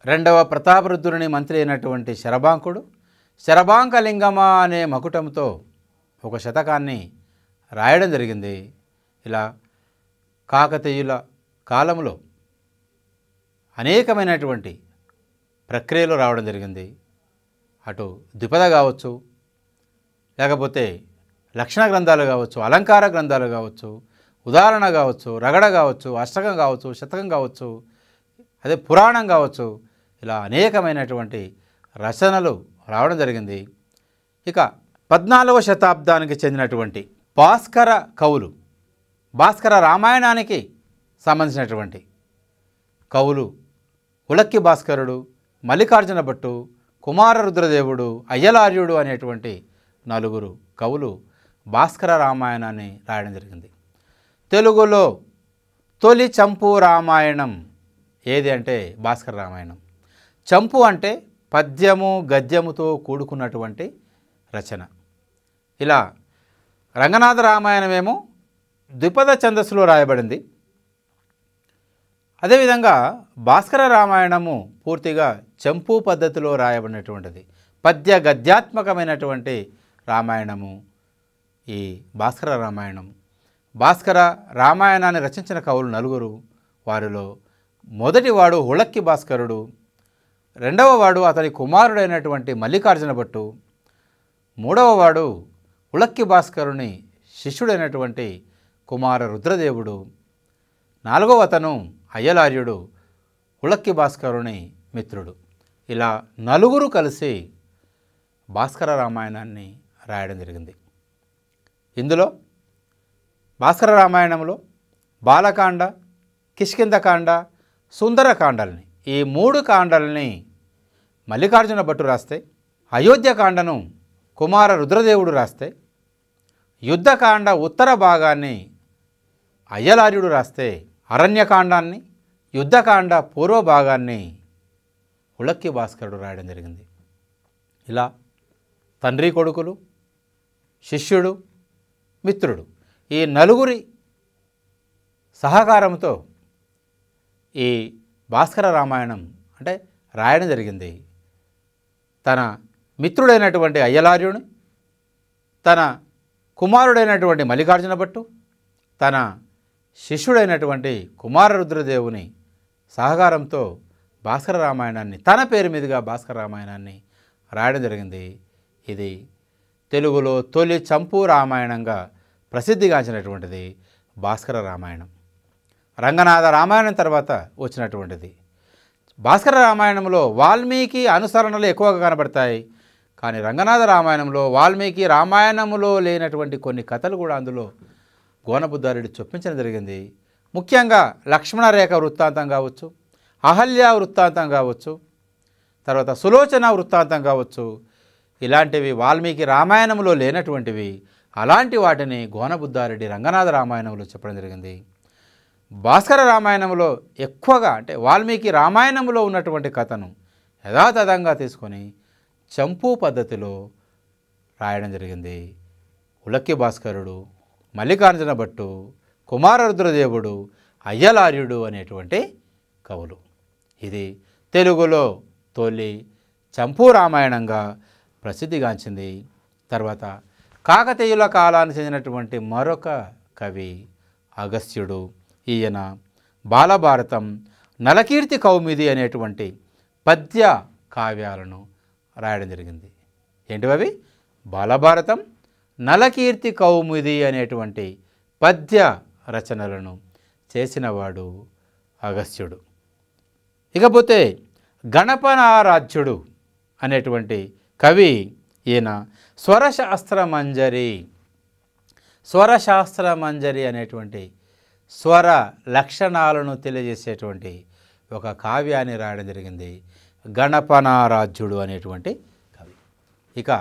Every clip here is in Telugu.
రెండవ ప్రతాపరుద్రుని మంత్రి అయినటువంటి శరభాంకుడు శరభాంకలింగమ అనే మకుటంతో ఒక శతకాన్ని రాయడం జరిగింది. ఇలా కాకతీయుల కాలంలో అనేకమైనటువంటి ప్రక్రియలు రావడం జరిగింది. అటు ద్విపద కావచ్చు, లేకపోతే లక్షణ గ్రంథాలు కావచ్చు, అలంకార గ్రంథాలు కావచ్చు, ఉదాహరణ కావచ్చు, రగడ కావచ్చు, అష్టకం కావచ్చు, శతకం కావచ్చు, అదే పురాణం కావచ్చు, ఇలా అనేకమైనటువంటి రచనలు రావడం జరిగింది. ఇక 14వ శతాబ్దానికి చెందినటువంటి భాస్కర కవులు, భాస్కర రామాయణానికి సంబంధించినటువంటి కవులు ఉలక్కి భాస్కరుడు, మల్లికార్జున భట్టు, కుమార రుద్రదేవుడు, అయ్యలార్యుడు అనేటువంటి నలుగురు కవులు భాస్కర రామాయణాన్ని రాయడం జరిగింది. తెలుగులో తొలి చంపు రామాయణం ఏది అంటే భాస్కర రామాయణం. చంపు అంటే పద్యము గద్యముతో కూడుకున్నటువంటి రచన. ఇలా రంగనాథ రామాయణమేమో ద్విపద ఛందస్సులో రాయబడింది. అదేవిధంగా భాస్కర రామాయణము పూర్తిగా చంపు పద్ధతిలో రాయబడినటువంటిది. పద్య గద్యాత్మకమైనటువంటి రామాయణము ఈ భాస్కర రామాయణం. భాస్కర రామాయణాన్ని రచించిన కవులు నలుగురు. వారిలో మొదటివాడు ఉలక్కి భాస్కరుడు, రెండవ వాడు అతని కుమారుడైనటువంటి మల్లికార్జున భట్టు, మూడవ వాడు ఉలక్కి భాస్కరుని శిష్యుడైనటువంటి కుమార రుద్రదేవుడు, నాలుగవ అతను అయ్యలార్యుడు, ఉలక్కి భాస్కరుని మిత్రుడు. ఇలా నలుగురు కలిసి భాస్కర రామాయణాన్ని రాయడం జరిగింది. ఇందులో భాస్కర రామాయణంలో బాలకాండ, కిష్కింధకాండ, సుందరకాండల్ని ఈ 3 కాండల్ని మల్లికార్జున భట్టు రాస్తే, అయోధ్యకాండను కుమార రుద్రదేవుడు రాస్తే, యుద్ధకాండ ఉత్తర భాగాన్ని అయ్యలార్యుడు రాస్తే, అరణ్యకాండాన్ని, యుద్ధకాండ పూర్వ భాగాన్ని ఉలక్కి భాస్కరుడు రాయడం జరిగింది. ఇలా తండ్రి కొడుకులు, శిష్యుడు, మిత్రుడు ఈ నలుగురి సహకారంతో ఈ భాస్కర రామాయణం అంటే రాయడం జరిగింది. తన మిత్రుడైనటువంటి అయ్యలార్యుని, తన కుమారుడైనటువంటి మల్లికార్జున భట్టు, తన శిష్యుడైనటువంటి కుమార రుద్రదేవుని సహకారంతో భాస్కర రామాయణాన్ని తన పేరు మీదుగా భాస్కర రామాయణాన్ని రాయడం జరిగింది. ఇది తెలుగులో తొలి చంపు రామాయణంగా ప్రసిద్ధిగాంచినటువంటిది భాస్కర రామాయణం. రంగనాథ రామాయణం తర్వాత వచ్చినటువంటిది. భాస్కర రామాయణంలో వాల్మీకి అనుసరణలు ఎక్కువగా కనబడతాయి. కానీ రంగనాథ రామాయణంలో వాల్మీకి రామాయణంలో లేనటువంటి కొన్ని కథలు కూడా అందులో గోనబుద్ధారెడ్డి చొప్పించడం జరిగింది. ముఖ్యంగా లక్ష్మణ రేఖ వృత్తాంతం కావచ్చు, అహల్య వృత్తాంతం కావచ్చు, తర్వాత సులోచన వృత్తాంతం కావచ్చు, ఇలాంటివి వాల్మీకి రామాయణంలో లేనటువంటివి. అలాంటి వాటిని గోనబుద్ధారెడ్డి రంగనాథ రామాయణంలో చెప్పడం జరిగింది. భాస్కర రామాయణంలో ఎక్కువగా అంటే వాల్మీకి రామాయణంలో ఉన్నటువంటి కథను యథాతథంగా తీసుకొని చంపు పద్ధతిలో రాయడం జరిగింది. ఉలక్కి భాస్కరుడు, మల్లికార్జున భట్టు, కుమార రుద్రదేవుడు, అయ్యలార్యుడు అనేటువంటి కవులు. ఇది తెలుగులో తొలి చంపు రామాయణంగా ప్రసిద్ధిగాంచింది. తర్వాత కాకతీయుల కాలానికి చెందినటువంటి మరొక కవి అగస్త్యుడు. ఈయన బాలభారతం, నలకీర్తి కౌముది అనేటువంటి పద్య కావ్యాలను రాయడం జరిగింది. ఏంటివి? బాలభారతం, నలకీర్తి కౌముది అనేటువంటి పద్య రచనలను చేసినవాడు అగస్త్యుడు. ఇకపోతే గణపనారాధ్యుడు అనేటువంటి కవి ఈయన స్వరశాస్త్రమంజరి అనేటువంటి స్వర లక్షణాలను తెలియజేసేటువంటి ఒక కావ్యాన్ని రాయడం జరిగింది గణపనారాధ్యుడు అనేటువంటి కవి. ఇక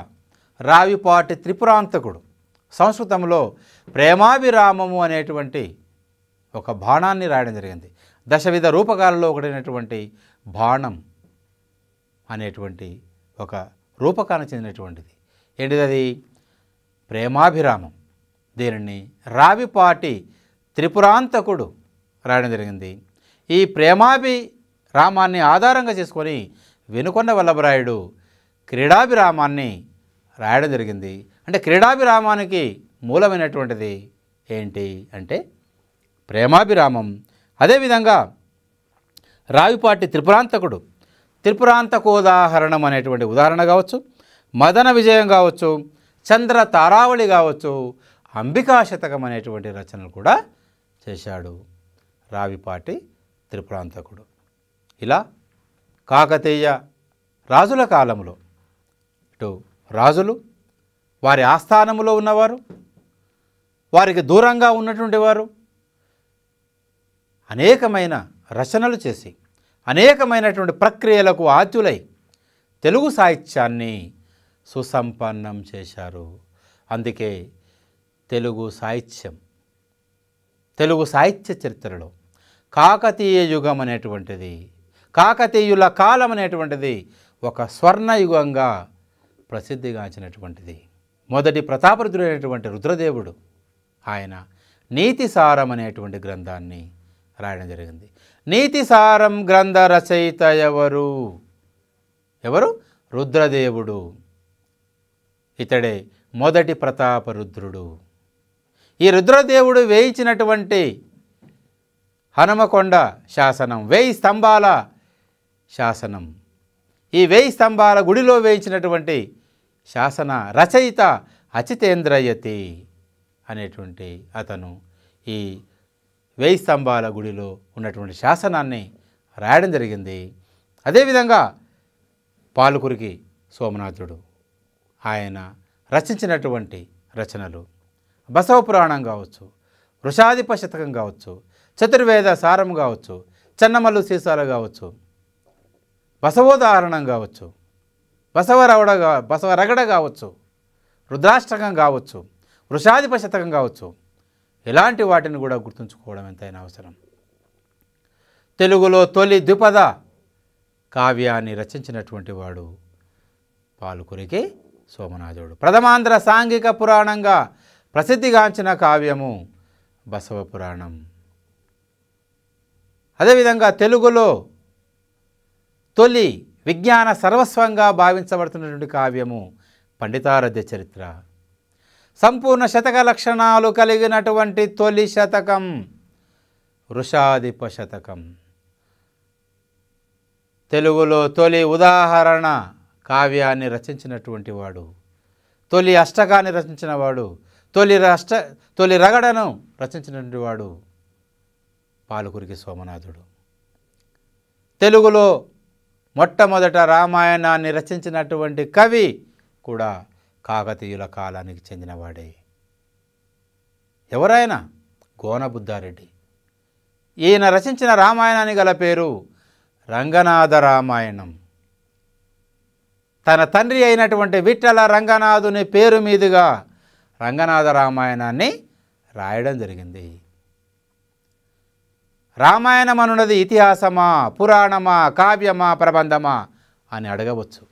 రావిపాటి త్రిపురాంతకుడు సంస్కృతంలో ప్రేమాభిరామము అనేటువంటి ఒక బాణాన్ని రాయడం జరిగింది. దశవిధ రూపకాలలో ఒకటైనటువంటి బాణం అనేటువంటి ఒక రూపకానికి చెందినటువంటిది. ఏంటిది? ప్రేమాభిరామం. దీనిని రావిపాటి త్రిపురాంతకుడు రాయడం జరిగింది. ఈ రామాన్ని ఆధారంగా చేసుకొని వెనుకొండ వల్లభరాయుడు క్రీడాభిరామాన్ని రాయడం జరిగింది. అంటే క్రీడాభిరామానికి మూలమైనటువంటిది ఏంటి అంటే ప్రేమాభిరామం. అదేవిధంగా రావిపాటి త్రిపురాంతకుడు, త్రిపురాంతకోదాహరణం అనేటువంటి ఉదాహరణ కావచ్చు, మదన విజయం కావచ్చు, చంద్ర తారావళి కావచ్చు, అంబికా శతకం అనేటువంటి రచనలు కూడా చేశాడు రావిపాటి త్రిపురాంతకుడు. ఇలా కాకతీయ రాజుల కాలంలో ఇటు రాజులు, వారి ఆస్థానములో ఉన్నవారు, వారికి దూరంగా ఉన్నటువంటి వారు అనేకమైన రచనలు చేసి అనేకమైనటువంటి ప్రక్రియలకు ఆద్యులై తెలుగు సాహిత్యాన్ని సుసంపన్నం చేశారు. అందుకే తెలుగు సాహిత్యం, తెలుగు సాహిత్య చరిత్రలో కాకతీయ యుగం అనేటువంటిది, కాకతీయుల కాలం అనేటువంటిది ఒక స్వర్ణయుగంగా ప్రసిద్ధిగాంచినటువంటిది. మొదటి ప్రతాపరుద్రుడైనటువంటి రుద్రదేవుడు ఆయన నీతిసారం అనేటువంటి గ్రంథాన్ని రాయడం జరిగింది. నీతిసారం గ్రంథ రచయిత ఎవరు? రుద్రదేవుడు. ఇతడే మొదటి ప్రతాపరుద్రుడు. ఈ రుద్రదేవుడు వేయించినటువంటి హనుమకొండ శాసనం, 1000 స్తంభాల శాసనం, ఈ 1000 స్తంభాల గుడిలో వేయించినటువంటి శాసన రచయిత అచితేంద్రయతి అనేటువంటి అతను ఈ 1000 స్తంభాల గుడిలో ఉన్నటువంటి శాసనాన్ని రాయడం జరిగింది. అదేవిధంగా పాలుకురికి సోమనాథుడు ఆయన రచించినటువంటి రచనలు బసవ పురాణం కావచ్చు, వృషాధిప శతకం కావచ్చు, చతుర్వేద సారం కావచ్చు, చెన్నమల్లు సీసాలు కావచ్చు, బసవోదాహరణం కావచ్చు, బసవరగడ కావచ్చు, రుద్రాష్టకం కావచ్చు, వృషాధిప శతకం కావచ్చు, ఇలాంటి వాటిని కూడా గుర్తుంచుకోవడం ఎంతైనా అవసరం. తెలుగులో తొలి ద్విపద కావ్యాన్ని రచించినటువంటి వాడు పాలుకురికి సోమనాథుడు. ప్రథమాంధ్ర సాంఘిక పురాణంగా ప్రసిద్ధిగాంచిన కావ్యము బసవ పురాణం. అదేవిధంగా తెలుగులో తొలి విజ్ఞాన సర్వస్వంగా భావించబడుతున్నటువంటి కావ్యము పండితారాధ్య చరిత్ర. సంపూర్ణ శతక లక్షణాలు కలిగినటువంటి తొలి శతకం వృషాధిప శతకం. తెలుగులో తొలి ఉదాహరణ కావ్యాన్ని రచించినటువంటి వాడు, తొలి అష్టకాన్ని రచించిన వాడు, తొలి రగడను రచించినటువంటి వాడు పాలుకురికి సోమనాథుడు. తెలుగులో మొట్టమొదట రామాయణాన్ని రచించినటువంటి కవి కూడా కాకతీయుల కాలానికి చెందినవాడే. ఎవరైనా గోనబుద్ధారెడ్డి. ఈయన రచించిన రామాయణానికి గల పేరు రంగనాథ రామాయణం. తన తండ్రి అయినటువంటి విఠల రంగనాథుని పేరు మీదుగా రంగనాథ రామాయణాన్ని రాయడం జరిగింది. రామాయణం అనున్నది ఇతిహాసమా, పురాణమా, కావ్యమా, ప్రబంధమా అని అడగవచ్చు.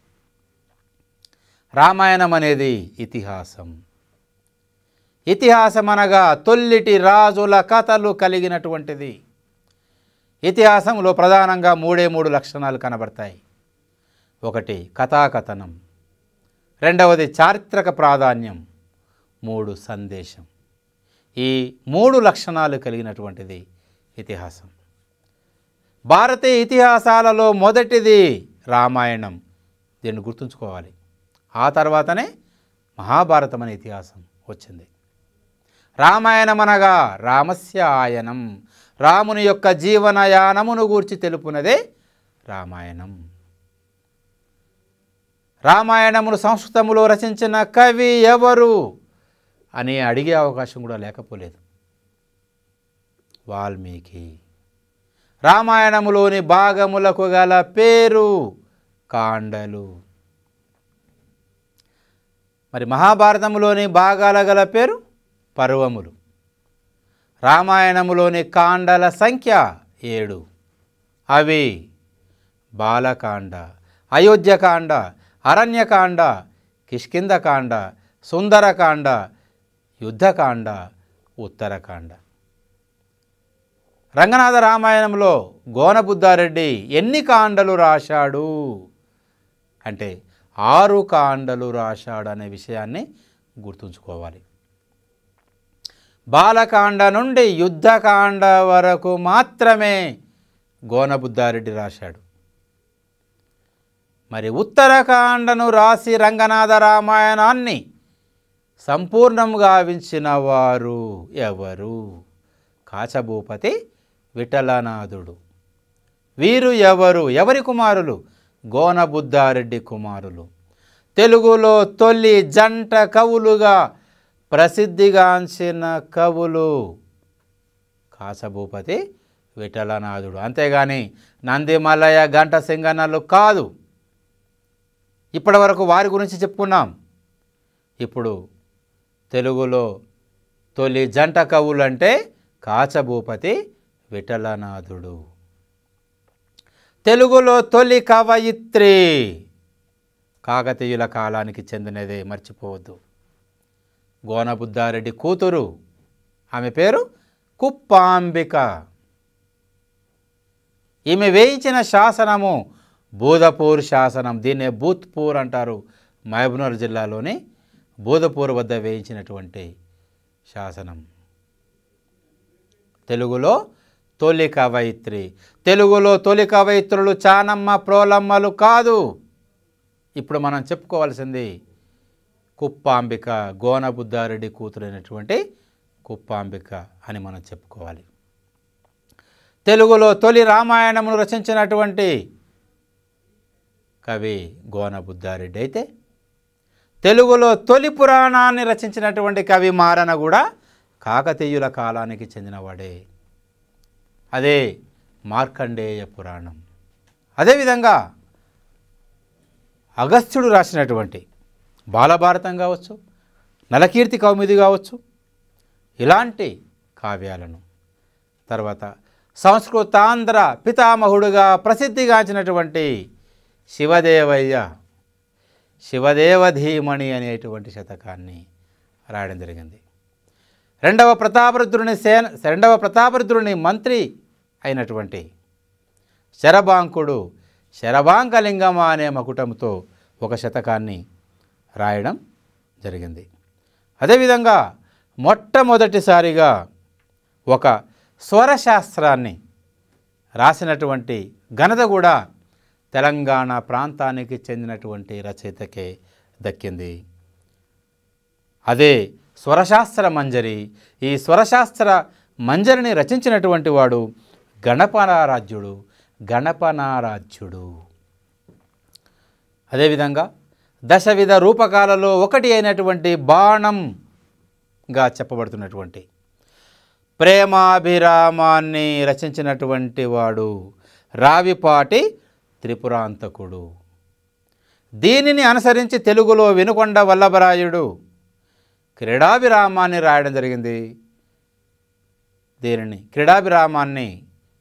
రామాయణం అనేది ఇతిహాసం. ఇతిహాసం అనగా తొల్లిటి రాజుల కథలు కలిగినటువంటిది. ఇతిహాసంలో ప్రధానంగా మూడు లక్షణాలు కనబడతాయి. ఒకటి కథాకథనం, రెండవది చారిత్రక ప్రాధాన్యం, 3 సందేశం. ఈ 3 లక్షణాలు కలిగినటువంటిది ఇతిహాసం. భారతీయ ఇతిహాసాలలో మొదటిది రామాయణం. దీన్ని గుర్తుంచుకోవాలి. ఆ తర్వాతనే మహాభారతం అనే ఇతిహాసం వచ్చింది. రామాయణం అనగా రామస్య ఆయనం, రాముని యొక్క జీవనయానమును గూర్చి తెలుపునదే రామాయణం. రామాయణమును సంస్కృతములో రచించిన కవి ఎవరు అని అడిగే అవకాశం కూడా లేకపోలేదు. వాల్మీకి. రామాయణములోని భాగములకు గల పేరు కాండలు. మరి మహాభారతములోని భాగాల గల పేరు పర్వములు. రామాయణములోని కాండల సంఖ్య 7. అవి బాలకాండ, అయోధ్యకాండ, అరణ్యకాండ, కిష్కింధకాండ, సుందరకాండ, యుద్ధకాండ, ఉత్తరకాండ. రంగనాథ రామాయణంలో గోనబుద్ధారెడ్డి ఎన్ని కాండలు రాశాడు అంటే 6 కాండలు రాశాడు అనే విషయాన్ని గుర్తుంచుకోవాలి. బాలకాండ నుండి యుద్ధకాండ వరకు మాత్రమే గోనబుద్ధారెడ్డి రాశాడు. మరి ఉత్తరకాండను రాసి రంగనాథ రామాయణాన్ని సంపూర్ణంగా గావించిన వారు ఎవరు? కాచభూపతి విఠలనాథుడు. వీరు ఎవరు? ఎవరి కుమారులు? గోనబుద్ధారెడ్డి కుమారులు. తెలుగులో తొలి జంట కవులుగా ప్రసిద్ధిగాంచిన కవులు కాచభూపతి విఠలనాథుడు. అంతేగాని నందిమల్లయ్య గంట సింగన్నలు కాదు. ఇప్పటి వరకు వారి గురించి చెప్పుకున్నాం. ఇప్పుడు తెలుగులో తొలి జంట కవులు అంటే కాచభూపతి విఠలనాథుడు. తెలుగులో తొలి కవయిత్రి కాకతీయుల కాలానికి చెందినదే, మర్చిపోవద్దు. గోనబుద్ధారెడ్డి కూతురు, ఆమె పేరు కుప్పాంబిక. ఈమె వేయించిన శాసనము బూదపూర్ శాసనం. దీన్నే భూత్పూర్ అంటారు. మహబూబ్నగర్ జిల్లాలోని బూదపూర్ వద్ద వేయించినటువంటి శాసనం. తెలుగులో తొలి కవయిత్రి. తెలుగులో తొలి కవయిత్రులు చానమ్మ ప్రోలమ్మలు కాదు. ఇప్పుడు మనం చెప్పుకోవాల్సింది కుప్పాంబిక, గోనబుద్ధారెడ్డి కూతురైనటువంటి కుప్పాంబిక అని మనం చెప్పుకోవాలి. తెలుగులో తొలి రామాయణమును రచించినటువంటి కవి గోనబుద్ధారెడ్డి అయితే, తెలుగులో తొలి పురాణాన్ని రచించినటువంటి కవి మారన కూడా కాకతీయుల కాలానికి చెందినవాడే. అదే మార్కండేయ పురాణం. అదేవిధంగా అగస్త్యుడు రాసినటువంటి బాలభారతం కావచ్చు, నలకీర్తి కౌముది కావచ్చు, ఇలాంటి కావ్యాలను, తర్వాత సంస్కృతాంధ్ర పితామహుడుగా ప్రసిద్ధిగాంచినటువంటి శివదేవయ్య శివదేవధీమణి అనేటువంటి శతకాన్ని రాయడం జరిగింది. రెండవ ప్రతాపరుద్రుని మంత్రి అయినటువంటి శరభాంకుడు శరభాంకలింగమ అనే మకుటంతో ఒక శతకాన్ని రాయడం జరిగింది. అదేవిధంగా మొట్టమొదటిసారిగా ఒక స్వరశాస్త్రాన్ని రాసినటువంటి ఘనత కూడా తెలంగాణ ప్రాంతానికి చెందినటువంటి రచయితకే దక్కింది. అదే స్వరశాస్త్ర మంజరి. ఈ స్వరశాస్త్ర మంజరిని రచించినటువంటి వాడు గణపనారాధ్యుడు. అదేవిధంగా దశవిధ రూపకాలలో ఒకటి అయినటువంటి బాణంగా చెప్పబడుతున్నటువంటి ప్రేమాభిరామాన్ని రచించినటువంటి వాడు రావిపాటి త్రిపురాంతకుడు. దీనిని అనుసరించి తెలుగులో వినుకొండ వల్లభరాయుడు క్రీడాభిరామాన్ని రాయడం జరిగింది. దీనిని క్రీడాభిరామాన్ని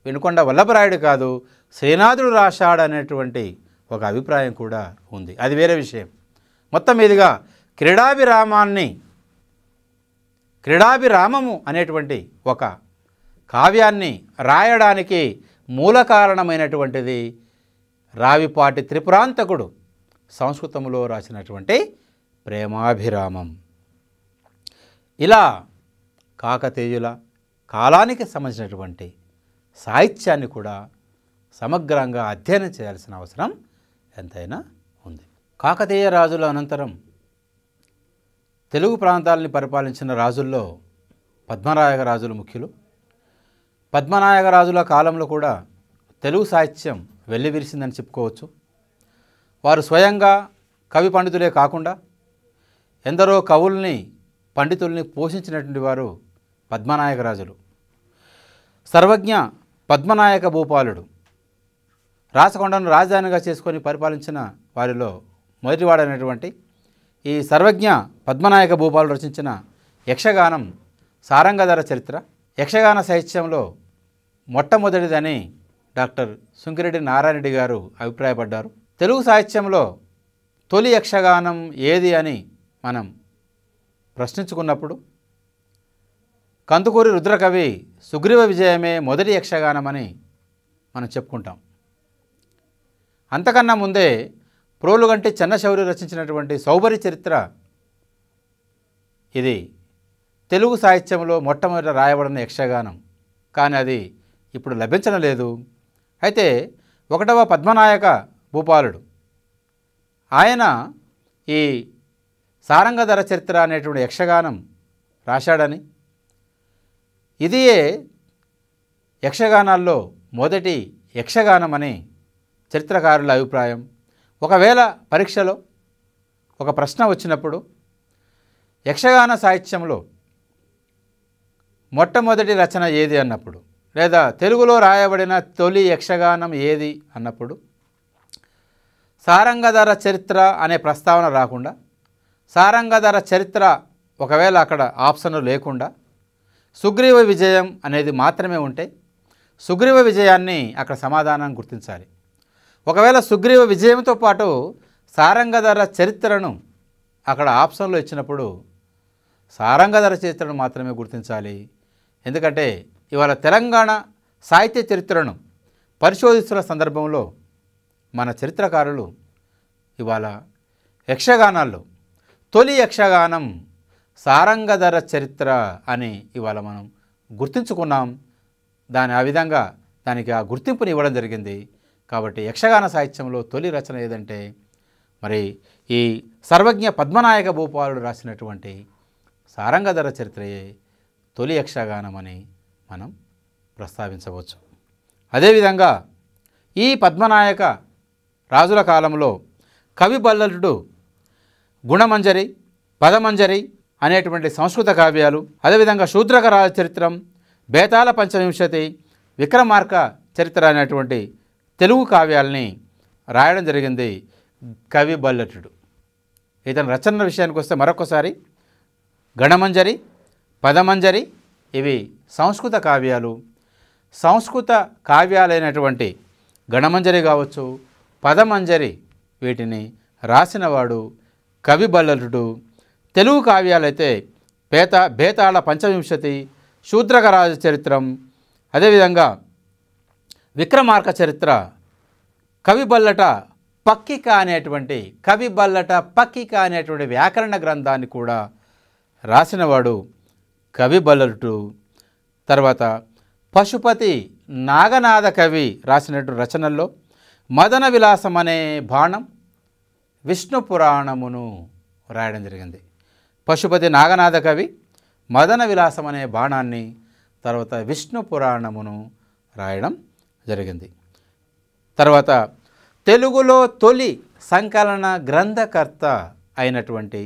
వినుకొండ వల్లభరాయుడు కాదు, శ్రీనాథుడు రాశాడనేటువంటి ఒక అభిప్రాయం కూడా ఉంది. అది వేరే విషయం. మొత్తం మీదుగా క్రీడాభిరామము అనేటువంటి ఒక కావ్యాన్ని రాయడానికి మూల కారణమైనటువంటిది రావిపాటి త్రిపురాంతకుడు సంస్కృతంలో రాసినటువంటి ప్రేమాభిరామం. ఇలా కాకతీయుల కాలానికి సంబంధించినటువంటి సాహిత్యాన్ని కూడా సమగ్రంగా అధ్యయనం చేయాల్సిన అవసరం ఎంతైనా ఉంది. కాకతీయ రాజుల అనంతరం తెలుగు ప్రాంతాలని పరిపాలించిన రాజుల్లో పద్మనాయక రాజులు ముఖ్యులు. పద్మనాయక రాజుల కాలంలో కూడా తెలుగు సాహిత్యం వెల్లివిరిసిందని చెప్పుకోవచ్చు. వారు స్వయంగా కవి పండితులే కాకుండా ఎందరో కవుల్ని పండితుల్ని పోషించినటువంటి వారు పద్మనాయక రాజులు. సర్వజ్ఞ పద్మనాయక భూపాలుడు రాచకొండను రాజధానిగా చేసుకొని పరిపాలించిన వారిలో మొదటివాడైనటువంటి ఈ సర్వజ్ఞ పద్మనాయక భూపాలుడు రచించిన యక్షగానం సారంగధర చరిత్ర యక్షగాన సాహిత్యంలో మొట్టమొదటిదని డాక్టర్ సుంకిరెడ్డి నారాయణరెడ్డి గారు అభిప్రాయపడ్డారు. తెలుగు సాహిత్యంలో తొలి యక్షగానం ఏది అని మనం ప్రశ్నించుకున్నప్పుడు కందుకూరి రుద్రకవి సుగ్రీవ విజయమే మొదటి యక్షగానమని మనం చెప్పుకుంటాం. అంతకన్నా ముందే ప్రోలుగంటి చెన్నశౌరి రచించినటువంటి సౌభరి చరిత్ర, ఇది తెలుగు సాహిత్యంలో మొట్టమొదట రాయబడిన యక్షగానం. కానీ అది ఇప్పుడు లభించడం లేదు. అయితే 1వ పద్మనాయక భూపాలుడు ఆయన ఈ సారంగధర చరిత్ర అనేటువంటి యక్షగానం రాశాడని, ఇదియే యక్షగానాల్లో మొదటి యక్షగానం అని చరిత్రకారుల అభిప్రాయం. ఒకవేళ పరీక్షలో ఒక ప్రశ్న వచ్చినప్పుడు యక్షగాన సాహిత్యంలో మొట్టమొదటి రచన ఏది అన్నప్పుడు, లేదా తెలుగులో రాయబడిన తొలి యక్షగానం ఏది అన్నప్పుడు సారంగధర చరిత్ర అనే ప్రస్తావన రాకుండా, సారంగధర చరిత్ర ఒకవేళ అక్కడ ఆప్షన్ లేకుండా సుగ్రీవ విజయం అనేది మాత్రమే ఉంటే సుగ్రీవ విజయాన్ని అక్కడ సమాధానం గుర్తించాలి. ఒకవేళ సుగ్రీవ విజయంతో పాటు సారంగధర చరిత్రను అక్కడ ఆప్షన్లో ఇచ్చినప్పుడు సారంగధర చరిత్రను మాత్రమే గుర్తించాలి. ఎందుకంటే ఇవాళ తెలంగాణ సాహిత్య చరిత్రను పరిశోధిస్తున్న సందర్భంలో మన చరిత్రకారులు ఇవాళ యక్షగానాల్లో తొలి యక్షగానం సారంగధర చరిత్ర అని ఇవాళ మనం గుర్తించుకున్నాం. ఆ విధంగా దానికి ఆ గుర్తింపుని ఇవ్వడం జరిగింది. కాబట్టి యక్షగాన సాహిత్యంలో తొలి రచన ఏదంటే మరి ఈ సర్వజ్ఞ పద్మనాయక భూపాలుడు రాసినటువంటి సారంగధర చరిత్రయే తొలి యక్షగానం అని మనం ప్రస్తావించవచ్చు. అదేవిధంగా ఈ పద్మనాయక రాజుల కాలంలో కవి బల్లలుడు గుణమంజరి, పదమంజరి అనేటువంటి సంస్కృత కావ్యాలు, అదేవిధంగా శూద్రక రాజచరిత్రం, బేతాళ పంచవింశతి, విక్రమార్క చరిత్ర అనేటువంటి తెలుగు కావ్యాలని రాయడం జరిగింది కవి బల్లటుడు. ఇతని రచనల విషయానికి వస్తే మరొకసారి గణమంజరి, పదమంజరి ఇవి సంస్కృత కావ్యాలు. సంస్కృత కావ్యాలైనటువంటి గణమంజరి కావచ్చు, పదమంజరి వీటిని రాసినవాడు కవి బల్లటుడు. తెలుగు కావ్యాలైతే బేతాళ పంచవింశతి, శూద్రక రాజ చరిత్రం, అదేవిధంగా విక్రమార్క చరిత్ర, కవి బల్లట పక్కిక అనేటువంటి వ్యాకరణ గ్రంథాన్ని కూడా రాసినవాడు కవి బల్లటుడు. తర్వాత పశుపతి నాగనాథ కవి రాసినటువంటి రచనల్లో మదన విలాసం అనే బాణం, విష్ణు పురాణమును రాయడం జరిగింది. పశుపతి నాగనాథ కవి మదన విలాసం అనే బాణాన్ని, తర్వాత విష్ణు పురాణమును రాయడం జరిగింది. తర్వాత తెలుగులో తొలి సంకలన గ్రంథకర్త అయినటువంటి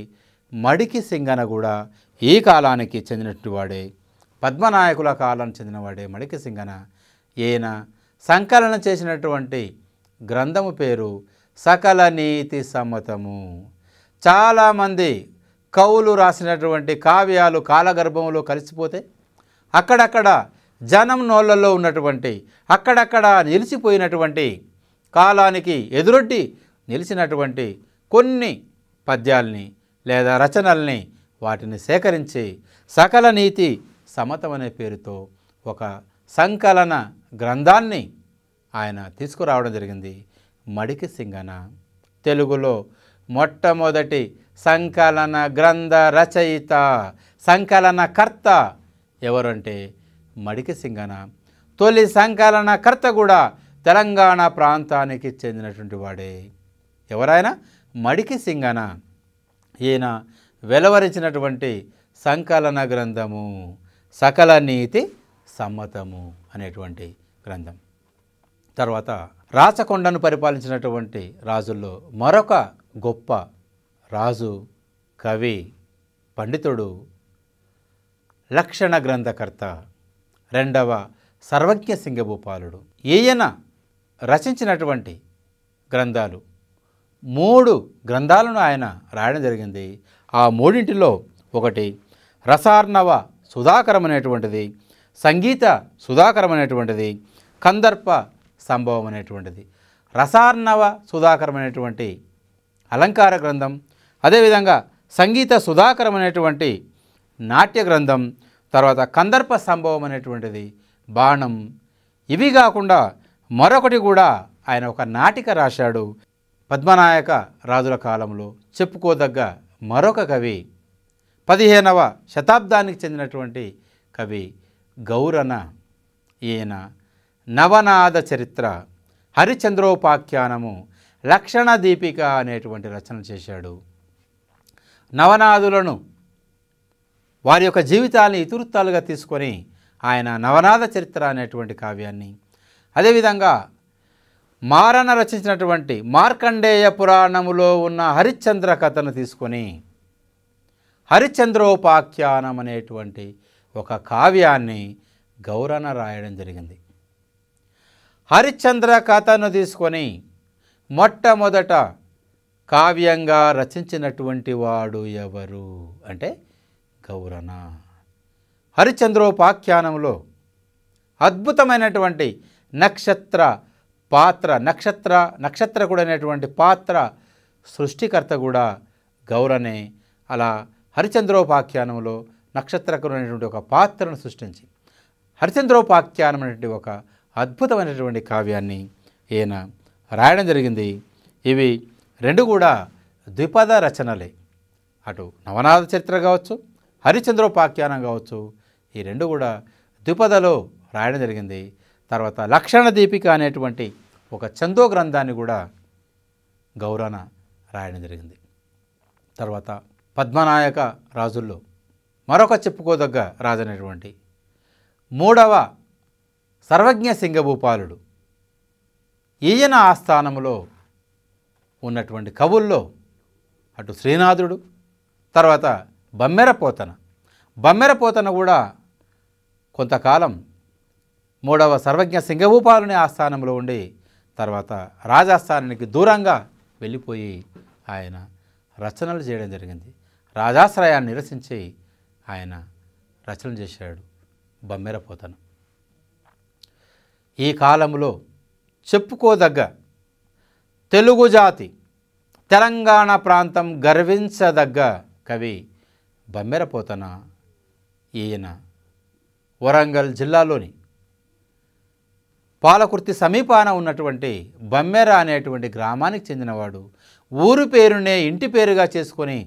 మడికి సింగన కూడా ఈ కాలానికి చెందినటువంటి వాడే, పద్మనాయకుల కాలానికి చెందినవాడే మడికి సింగన. ఈయన సంకలనం చేసినటువంటి గ్రంథము పేరు సకల నీతి సమ్మతము. చాలామంది కవులు రాసినటువంటి కావ్యాలు కాలగర్భంలో కలిసిపోతే అక్కడక్కడ జనం నోళ్ళల్లో ఉన్నటువంటి, అక్కడక్కడ నిలిచిపోయినటువంటి, కాలానికి ఎదురొడ్డి నిలిచినటువంటి కొన్ని పద్యాల్ని లేదా రచనల్ని వాటిని సేకరించి సకల నీతి సమతం అనే పేరుతో ఒక సంకలన గ్రంథాన్ని ఆయన తీసుకురావడం జరిగింది. మడికి సింగన తెలుగులో మొట్టమొదటి సంకలన గ్రంథ రచయిత, సంకలనకర్త ఎవరంటే మడికి సింగన. తొలి సంకలనకర్త కూడా తెలంగాణ ప్రాంతానికి చెందినటువంటి వాడే. ఎవరైనా మడికి సింగన. ఈయన వెలువరించినటువంటి సంకలన గ్రంథము సకల నీతి సమ్మతము అనేటువంటి గ్రంథం. తర్వాత రాచకొండను పరిపాలించినటువంటి రాజుల్లో మరొక గొప్ప రాజు, కవి, పండితుడు, లక్షణ గ్రంథకర్త 2వ సర్వజ్ఞ సింగభూపాలుడు. ఈయన రచించినటువంటి గ్రంథాలు 3 గ్రంథాలను ఆయన రాయడం జరిగింది. ఆ 3 ఒకటి రసార్ణవ సుధాకరం అనేటువంటిది, సంగీత సుధాకరం అనేటువంటిది, కందర్ప సంభవం అనేటువంటిది. రసార్ణవ సుధాకరం అనేటువంటి అలంకార గ్రంథం, అదేవిధంగా సంగీత సుధాకరం అనేటువంటి నాట్య గ్రంథం, తర్వాత కందర్ప సంభవం అనేటువంటిది, బాణం. ఇవి కాకుండా మరొకటి కూడా ఆయన ఒక నాటిక రాశాడు పద్మనాయక రాజుల కాలంలో. చెప్పుకోదగ్గ మరొక కవి 15వ శతాబ్దానికి చెందినటువంటి కవి గౌరన. ఈయన నవనాద చరిత్ర, హరిచంద్రోపాఖ్యానము, లక్షణ దీపిక అనేటువంటి రచన చేశాడు. నవనాదులను వారి యొక్క జీవితాన్ని ఇతివృత్తాలుగా తీసుకొని ఆయన నవనాద చరిత్ర అనేటువంటి కావ్యాన్ని, అదేవిధంగా మారణ రచించినటువంటి మార్కండేయ పురాణములో ఉన్న హరిశ్చంద్ర కథను తీసుకొని హరిశ్చంద్రోపాఖ్యానం అనేటువంటి ఒక కావ్యాన్ని గౌరన రాయడం జరిగింది. హరిశ్చంద్ర కథను తీసుకొని మొట్టమొదట కావ్యంగా రచించినటువంటి వాడు ఎవరు అంటే గౌరన. హరిశ్చంద్రోపాఖ్యానంలో అద్భుతమైనటువంటి నక్షత్ర పాత్ర, నక్షత్రకుడు అనేటువంటి పాత్ర సృష్టికర్త కూడా గౌరనే. అలా హరిశ్చంద్రోపాఖ్యానంలో నక్షత్రకుడు అనేటువంటి ఒక పాత్రను సృష్టించి హరిశ్చంద్రోపాఖ్యానం అనేటువంటి ఒక అద్భుతమైనటువంటి కావ్యాన్ని ఈయన రాయడం జరిగింది. ఇవి రెండు కూడా ద్విపద రచనలే. అటు నవనాద చరిత్ర కావచ్చు, హరిశ్చంద్రోపాఖ్యానం కావచ్చు, ఈ రెండు కూడా ద్విపదలో రాయడం జరిగింది. తర్వాత లక్షణ దీపిక అనేటువంటి ఒక చందో గ్రంథాన్ని కూడా గౌరన రాయడం జరిగింది. తర్వాత పద్మనాయక రాజుల్లో మరొక చెప్పుకోదగ్గ రాజు అనేటువంటి 3వ సర్వజ్ఞ సింగభూపాలుడు. ఈయన ఆస్థానంలో ఉన్నటువంటి కవుల్లో అటు శ్రీనాథుడు, తర్వాత బమ్మెరపోతన కూడా కొంతకాలం 3వ సర్వజ్ఞ సింగభూపాలుని ఆస్థానంలో ఉండి తర్వాత రాజాస్థానానికి దూరంగా వెళ్ళిపోయి ఆయన రచనలు చేయడం జరిగింది. రాజాశ్రయాన్ని నిరసించి ఆయన రచనలు చేశాడు బమ్మెరపోతన. ఈ కాలంలో చెప్పుకోదగ్గ తెలుగు జాతి, తెలంగాణ ప్రాంతం గర్వించదగ్గ కవి బమ్మెరపోతన. ఈయన వరంగల్ జిల్లాలోని పాలకుర్తి సమీపాన ఉన్నటువంటి బమ్మెర అనేటువంటి గ్రామానికి చెందినవాడు. ఊరు పేరునే ఇంటి పేరుగా చేసుకొని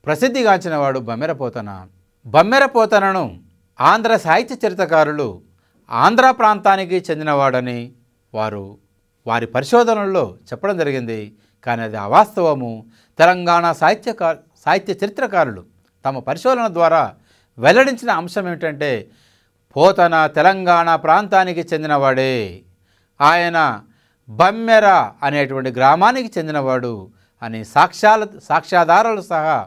ప్రసిద్ధిగాంచినవాడు బమ్మెరపోతన. బమ్మెరపోతనను ఆంధ్ర సాహిత్య చరిత్రకారులు ఆంధ్ర ప్రాంతానికి చెందినవాడని వారి పరిశోధనల్లో చెప్పడం జరిగింది. కానీ అది అవాస్తవము. తెలంగాణ సాహిత్య చరిత్రకారులు తమ పరిశోధన ద్వారా వెల్లడించిన అంశం ఏమిటంటే పోతన తెలంగాణ ప్రాంతానికి చెందినవాడే, ఆయన బమ్మెర అనేటువంటి గ్రామానికి చెందినవాడు అని సాక్ష్యాధారాలు సహా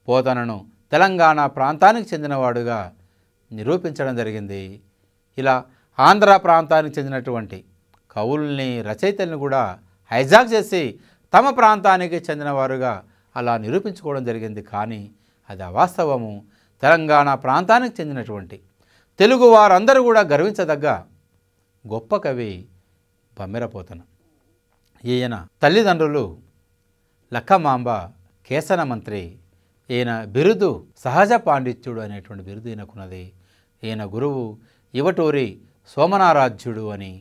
పోతనను తెలంగాణ ప్రాంతానికి చెందినవాడుగా నిరూపించడం జరిగింది. ఇలా ఆంధ్ర ప్రాంతానికి చెందినటువంటి కవుల్ని, రచయితల్ని కూడా హైజాక్ చేసి తమ ప్రాంతానికి చెందినవారుగా అలా నిరూపించుకోవడం జరిగింది. కానీ అది అవాస్తవము. తెలంగాణ ప్రాంతానికి చెందినటువంటి తెలుగు వారందరూ కూడా గర్వించదగ్గ గొప్ప కవి బమ్మెరపోతన. ఈయన తల్లిదండ్రులు లక్కమాంబ కేసన మంత్రి. ఈయన బిరుదు సహజ పాండిత్యుడు అనేటువంటి బిరుదు ఈయనకున్నది. ఈయన గురువు ఇవటూరి సోమనారాధ్యుడు అని.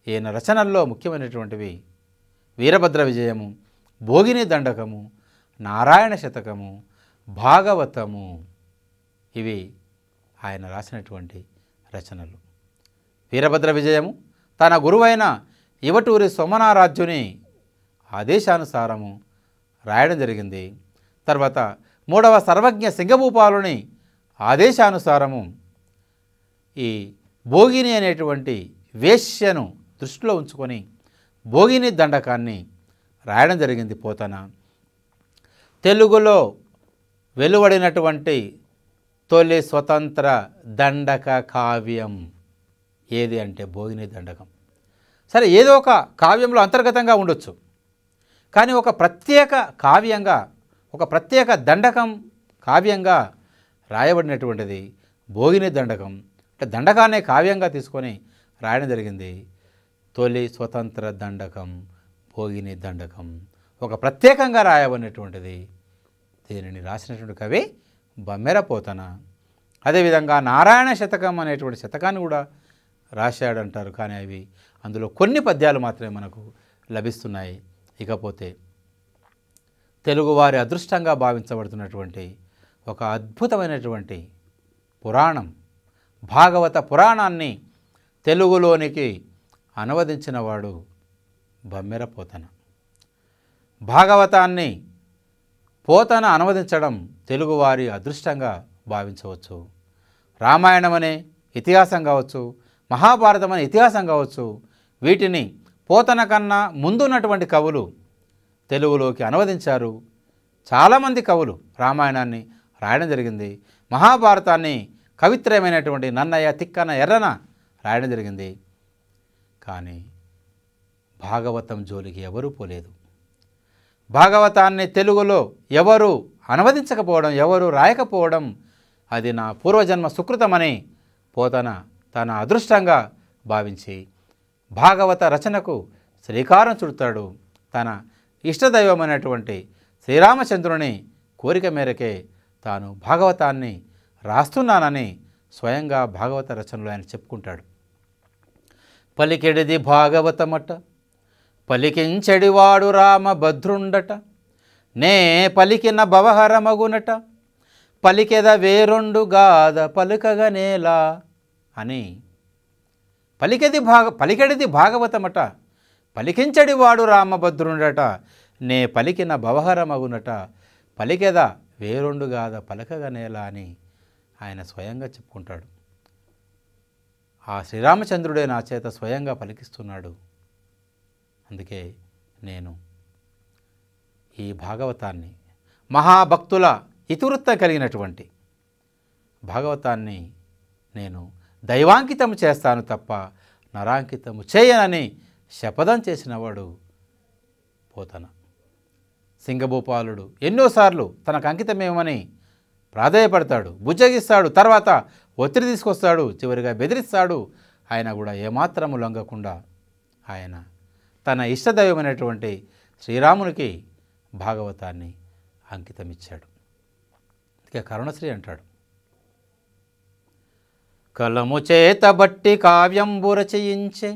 ఈయన రచనల్లో ముఖ్యమైనటువంటివి వీరభద్ర విజయము, భోగిని దండకము, నారాయణ శతకము, భాగవతము. ఇవి ఆయన రాసినటువంటి రచనలు. వీరభద్ర విజయము తన గురువైన ఇవటూరి సోమనారాధ్యుని ఆదేశానుసారము రాయడం జరిగింది. తర్వాత 3వ సర్వజ్ఞ సింగభూపాలుని ఆదేశానుసారము ఈ భోగిని అనేటువంటి వేశ్యను దృష్టిలో ఉంచుకొని భోగిని దండకాన్ని రాయడం జరిగింది పోతన. తెలుగులో వెలువడినటువంటి తొలి స్వతంత్ర దండక కావ్యం ఏది అంటే భోగిని దండకం. సరే, ఏదో ఒక కావ్యంలో అంతర్గతంగా ఉండొచ్చు, కానీ ఒక ప్రత్యేక కావ్యంగా, ఒక ప్రత్యేక దండకం కావ్యంగా రాయబడినటువంటిది భోగిని దండకం. అంటే దండకాన్ని కావ్యంగా తీసుకొని రాయడం జరిగింది. తొలి స్వతంత్ర దండకం భోగిని దండకం ఒక ప్రత్యేకంగా రాయబడినటువంటిది. దీనిని రాసినటువంటి కవి బమ్మెరపోతన. అదేవిధంగా నారాయణ శతకం అనేటువంటి శతకాన్ని కూడా రాశాడంటారు. కానీ అవి అందులో కొన్ని పద్యాలు మాత్రమే మనకు లభిస్తున్నాయి. ఇకపోతే తెలుగువారి అదృష్టంగా భావించబడుతున్నటువంటి ఒక అద్భుతమైనటువంటి పురాణం భాగవత పురాణాన్ని తెలుగులోనికి అనువదించిన వాడు బమ్మెర పోతన. భాగవతాన్ని పోతన అనువదించడం తెలుగువారి అదృష్టంగా భావించవచ్చు. రామాయణం అనే ఇతిహాసం కావచ్చు, మహాభారతం అనే ఇతిహాసం కావచ్చు, వీటిని పోతన కన్నా ముందున్నటువంటి కవులు తెలుగులోకి అనువదించారు. చాలామంది కవులు రామాయణాన్ని రాయడం జరిగింది. మహాభారతాన్ని కవిత్రయమైనటువంటి నన్నయ్య, తిక్కన, ఎర్రన రాయడం జరిగింది. కానీ భాగవతం జోలికి ఎవరూ పోలేదు. భాగవతాన్ని తెలుగులో ఎవరు అనువదించకపోవడం, ఎవరు రాయకపోవడం అది నా పూర్వజన్మ సుకృతమని పోతన తన అదృష్టంగా భావించి భాగవత రచనకు శ్రీకారం చుడతాడు. తన ఇష్టదైవమైనటువంటి శ్రీరామచంద్రుని కోరిక మేరకే తాను భాగవతాన్ని రాస్తున్నానని స్వయంగా భాగవత రచనలో ఆయన చెప్పుకుంటాడు. పలికెడిది భాగవతమట, పలికించెడివాడు రామభద్రుండట, నే పలికిన భవహరమగునట, పలికెద వేరొండు గాద పలుకగనేలా అని పలికెడిది భాగవతమట, పలికించెడివాడు రామభద్రుండట, నే పలికిన భవహరమగునట, పలికెద వేరొండు గాద పలకగనేలా అని ఆయన స్వయంగా చెప్పుకుంటాడు. ఆ శ్రీరామచంద్రుడే నా చేత స్వయంగా పలికిస్తున్నాడు. అందుకే నేను ఈ భాగవతాన్ని మహాభక్తుల ఇతివృత్తం కలిగినటువంటి భాగవతాన్ని నేను దైవాంకితం చేస్తాను తప్ప నరాంకితము చేయనని శపథం చేసినవాడు పోతన. సింగభూపాలుడు ఎన్నోసార్లు తనకు అంకితమేమని ప్రాధేయపడతాడు, బుజ్జగిస్తాడు, తర్వాత ఒత్తిడి తీసుకొస్తాడు, చివరిగా బెదిరిస్తాడు. ఆయన కూడా ఏమాత్రము లొంగకుండా ఆయన తన ఇష్టదైవమైనటువంటి శ్రీరామునికి భాగవతాన్ని అంకితమిచ్చాడు. ఇక కరుణశ్రీ అంటాడు, కలము చేతబట్టి కావ్యంబు రచయించే,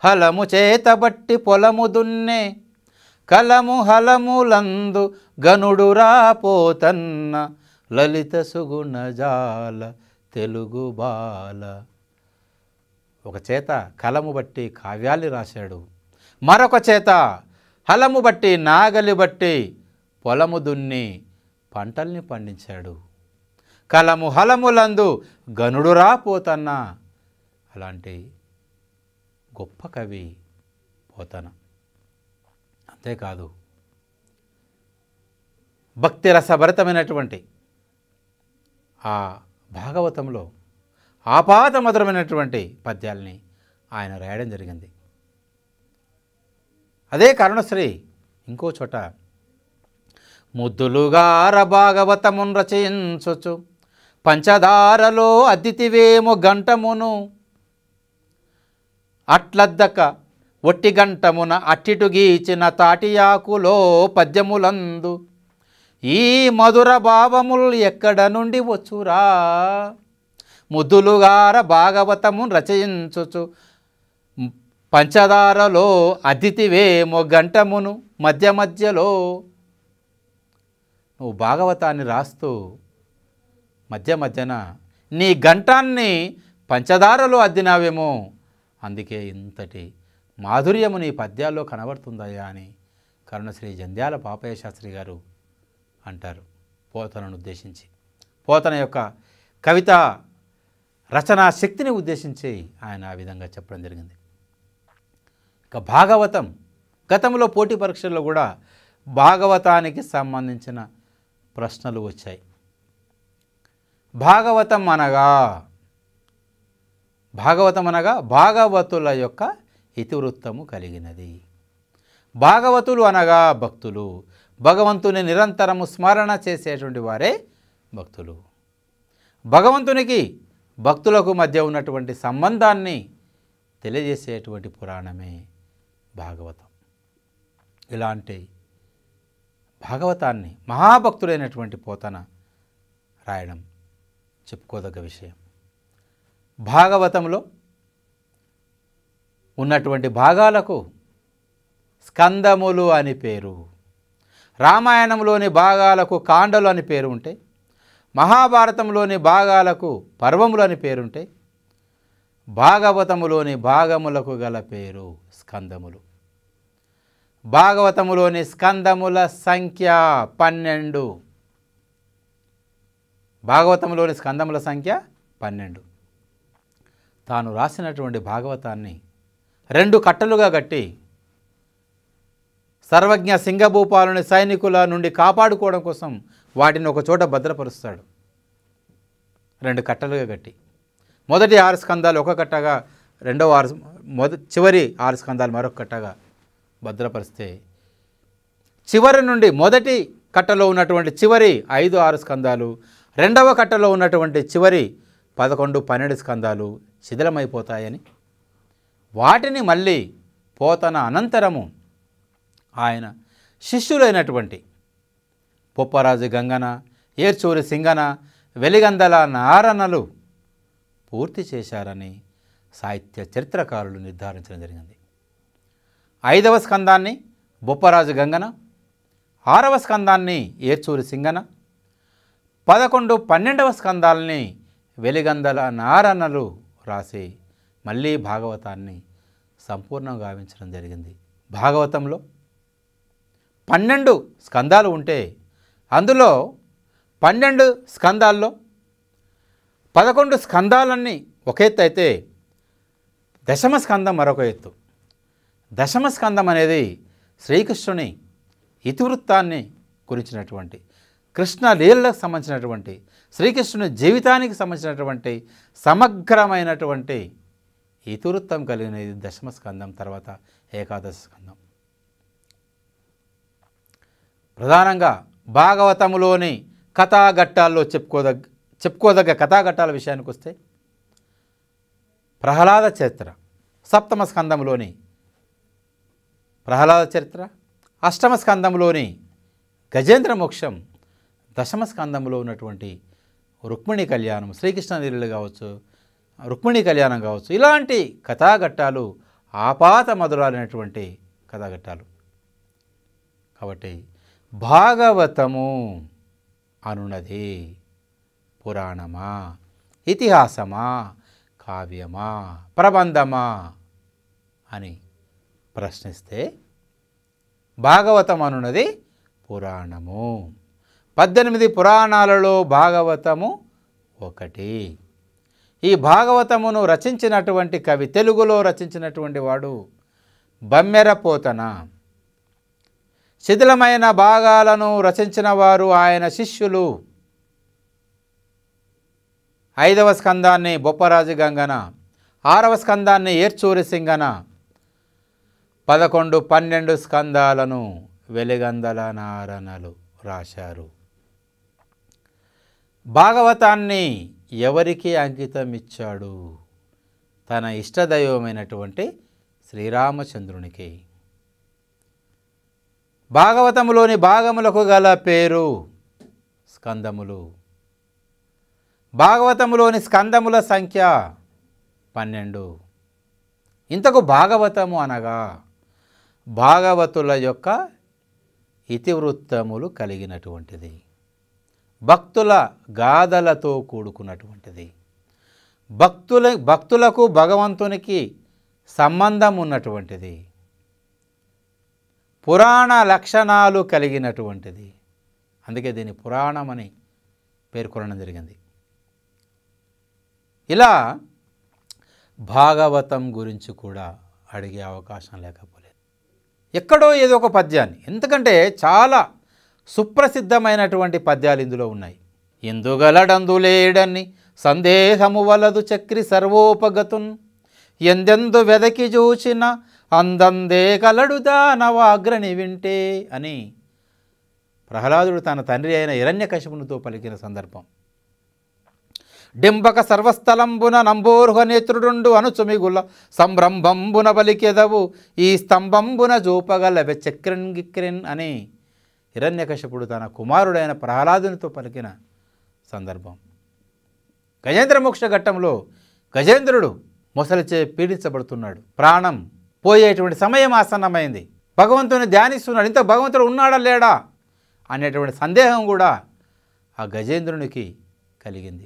హలము చేతబట్టి పొలము దున్నే, కలము హలములందు గనుడురా పోతన్న, లలిత సుగుణజాల తెలుగు బాల. ఒక చేత కలము బట్టి కావ్యాల్ని రాశాడు, మరొక చేత హలము బట్టి నాగలి బట్టి పొలము దున్ని పంటల్ని పండించాడు. కలము హలములందు గనుడురా పోతన్న. అలాంటి గొప్ప కవి పోతన. అంతేకాదు భక్తి రసభరితమైనటువంటి ఆ భాగవతంలో ఆపాత మధురమైనటువంటి పద్యాల్ని ఆయన రాయడం జరిగింది. అదే కరుణశ్రీ ఇంకో చోట ముద్దులుగార భాగవతమున్ రచయించుచు, పంచదారలో అద్దితివేమో గంటమును, అట్లద్దక ఒట్టి గంటమున అట్టిటు గీచిన తాటియాకులో పద్యములందు, ఈ మధుర భావములు ఎక్కడ నుండి వచ్చురా. ముద్దులుగార భాగవతమున్ రచయించుచు, పంచదారలో అద్దితివేమో గంటమును, మధ్య మధ్యలో. నువ్వు భాగవతాన్ని రాస్తూ మధ్య మధ్యన నీ గంటాన్ని పంచదారలో అద్దినావేమో, అందుకే ఇంతటి మాధుర్యము నీ పద్యాల్లో కనబడుతుందయ్యా అని కరుణశ్రీ జంధ్యాల పాపయ్య శాస్త్రి గారు అంటారు పోతనను ఉద్దేశించి. పోతన యొక్క కవిత రచనా శక్తిని ఉద్దేశించి ఆయన ఆ విధంగా చెప్పడం జరిగింది. ఇక భాగవతం గతంలో పోటీ పరీక్షల్లో కూడా భాగవతానికి సంబంధించిన ప్రశ్నలు వచ్చాయి. భాగవతం అనగా భాగవతుల యొక్క ఇతివృత్తము కలిగినది. భాగవతులు అనగా భక్తులు, భగవంతుని నిరంతరము స్మరణ చేసేటువంటి వారే భక్తులు. భగవంతునికి భక్తులకు మధ్య ఉన్నటువంటి సంబంధాన్ని తెలియజేసేటువంటి పురాణమే భాగవతం. ఇలాంటి భాగవతాన్ని మహాభక్తుడైనటువంటి పోతన రాయడం చెప్పుకోదగ్గ విషయం. భాగవతంలో ఉన్నటువంటి భాగాలకు స్కందములు అని పేరు. రామాయణంలోని భాగాలకు కాండలు అని పేరు ఉంటే, మహాభారతంలోని భాగాలకు పర్వములు అని పేరుంటే, భాగవతములోని భాగములకు గల పేరు స్కందములు. భాగవతములోని స్కందముల సంఖ్య 12. భాగవతంలోని స్కందముల సంఖ్య 12. తాను రాసినటువంటి భాగవతాన్ని 2 కట్టలుగా కట్టి సర్వజ్ఞ సింగభూపాలుని సైనికుల నుండి కాపాడుకోవడం కోసం వాటిని ఒక చోట భద్రపరుస్తాడు. 2 కట్టలుగా కట్టి మొదటి 6 స్కందాలు ఒక కట్టగా, చివరి 6 స్కందాలు మరొక కట్టగా భద్రపరిస్తే, చివరి నుండి మొదటి కట్టలో ఉన్నటువంటి చివరి 5-6 స్కందాలు, రెండవ కట్టలో ఉన్నటువంటి చివరి 11-12 స్కందాలు శిథిలమైపోతాయని, వాటిని మళ్ళీ పోతన అనంతరము ఆయన శిష్యులైనటువంటి బొప్పరాజు గంగన, ఏర్చూరి సింగన, వెలిగందల నారన్నలు పూర్తి చేశారని సాహిత్య చరిత్రకారులు నిర్ధారించడం జరిగింది. 5వ స్కందాన్ని బొప్పరాజు గంగన, 6వ స్కందాన్ని ఏర్చూరి సింగన, 11-12వ స్కందాలని వెలిగందల నారన్నలు రాసి మళ్ళీ భాగవతాన్ని సంపూర్ణంగా గావించడం జరిగింది. భాగవతంలో 12 స్కందాలు ఉంటే అందులో 12 స్కందాల్లో 11 స్కందాలన్నీ ఒక ఎత్తు అయితే దశమ స్కందం మరొక ఎత్తు. దశమ స్కందం అనేది శ్రీకృష్ణుని ఇతివృత్తాన్ని గురించినటువంటి, కృష్ణ లీలలకు సంబంధించినటువంటి, శ్రీకృష్ణుని జీవితానికి సంబంధించినటువంటి సమగ్రమైనటువంటి ఇతివృత్తం కలిగినది దశమ స్కందం. తర్వాత ఏకాదశ స్కందం. ప్రధానంగా భాగవతములోని కథాఘట్టాల్లో చెప్పుకోదగ్గ కథాఘట్టాల విషయానికి వస్తే, ప్రహ్లాద చరిత్ర సప్తమ స్కందంలోని ప్రహ్లాద చరిత్ర, అష్టమ స్కందంలోని గజేంద్ర మోక్షం, దశమ స్కందంలో ఉన్నటువంటి రుక్మిణి కళ్యాణం, శ్రీకృష్ణ లీలలు కావచ్చు, రుక్మిణి కళ్యాణం కావచ్చు, ఇలాంటి కథాఘట్టాలు ఆపాత మధురాలైనటువంటి కథాఘట్టాలు. కాబట్టి భాగవతము అనున్నది పురాణమా, ఇతిహాసమా, కావ్యమా, ప్రబంధమా అని ప్రశ్నిస్తే భాగవతం అనున్నది పురాణము. 18 పురాణాలలో భాగవతము ఒకటి. ఈ భాగవతమును రచించినటువంటి కవి, తెలుగులో రచించినటువంటి వాడు బమ్మెర పోతన. శిథిలమైన భాగాలను రచించిన వారు ఆయన శిష్యులు. 5వ స్కందాన్ని బొప్పరాజు గంగన, 6వ స్కందాన్ని ఏర్చూరి సింగన, 11-12 స్కందాలను వెలిగందల నారన్నలు రాశారు. భాగవతాన్ని ఎవరికి అంకితం ఇచ్చాడు? తన ఇష్టదైవమైనటువంటి శ్రీరామచంద్రునికి. భాగవతములోని భాగములకు గల పేరు స్కందములు. భాగవతములోని స్కందముల సంఖ్య 12. ఇంతకు భాగవతము అనగా భాగవతుల యొక్క ఇతివృత్తములు కలిగినటువంటిది, భక్తుల గాథలతో కూడుకున్నటువంటిది, భక్తులకు భగవంతునికి సంబంధం ఉన్నటువంటిది, పురాణ లక్షణాలు కలిగినటువంటిది. అందుకే దీన్ని పురాణం అని పేర్కొనడం జరిగింది. ఇలా భాగవతం గురించి కూడా అడిగే అవకాశం లేకపోలేదు. ఎక్కడో ఏదో ఒక పద్యాన్ని, ఎందుకంటే చాలా సుప్రసిద్ధమైనటువంటి పద్యాలు ఇందులో ఉన్నాయి. ఎందుగలడందులేడని సందేహము వలదు చక్రి సర్వోపగతున్, ఎందెందు వెదకి చూచిన అందందే కలడు దానవాగ్రని వింటే అని ప్రహ్లాదుడు తన తండ్రి అయిన హిరణ్యకశిపునితో పలికిన సందర్భం. డింబక సర్వస్థలంబున నంబోర్హ నేత్రుడుండు అనుచుమిగుల సంభ్రంభంబున పలికెదవు ఈ స్తంభంబున జూపగలవె చక్రిన్ గిక్రిన్ అని హిరణ్యకశిపుడు తన కుమారుడైన ప్రహ్లాదునితో పలికిన సందర్భం. గజేంద్ర మోక్ష ఘట్టంలో గజేంద్రుడు మొసలిచే పీడించబడుతున్నాడు. ప్రాణం పోయేటువంటి సమయం ఆసన్నమైంది. భగవంతుని ధ్యానిస్తున్నాడు. ఇంత భగవంతుడు ఉన్నాడా లేడా అనేటువంటి సందేహం కూడా ఆ గజేంద్రునికి కలిగింది.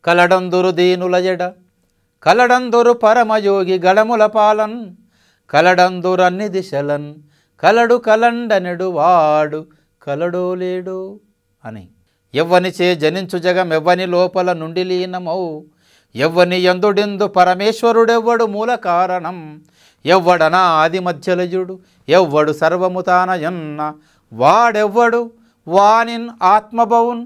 కలడందురు దీనుల ఎడ కలడందురు పరమయోగి గడముల పాలన్ కలడందురు అన్ని దిశలన్ కలడు కలండనెడు వాడు కలడో లేడో అని. ఎవ్వనిచే జనించు జగం ఎవ్వని లోపల నుండి లీనమౌ ఎవ్వని ఎందుడిందు పరమేశ్వరుడెవ్వడు మూల కారణం ఎవ్వడనా ఆది మధ్యలయుడు ఎవ్వడు సర్వము తానయన్న వాడెవ్వడు వానిన్ ఆత్మభవున్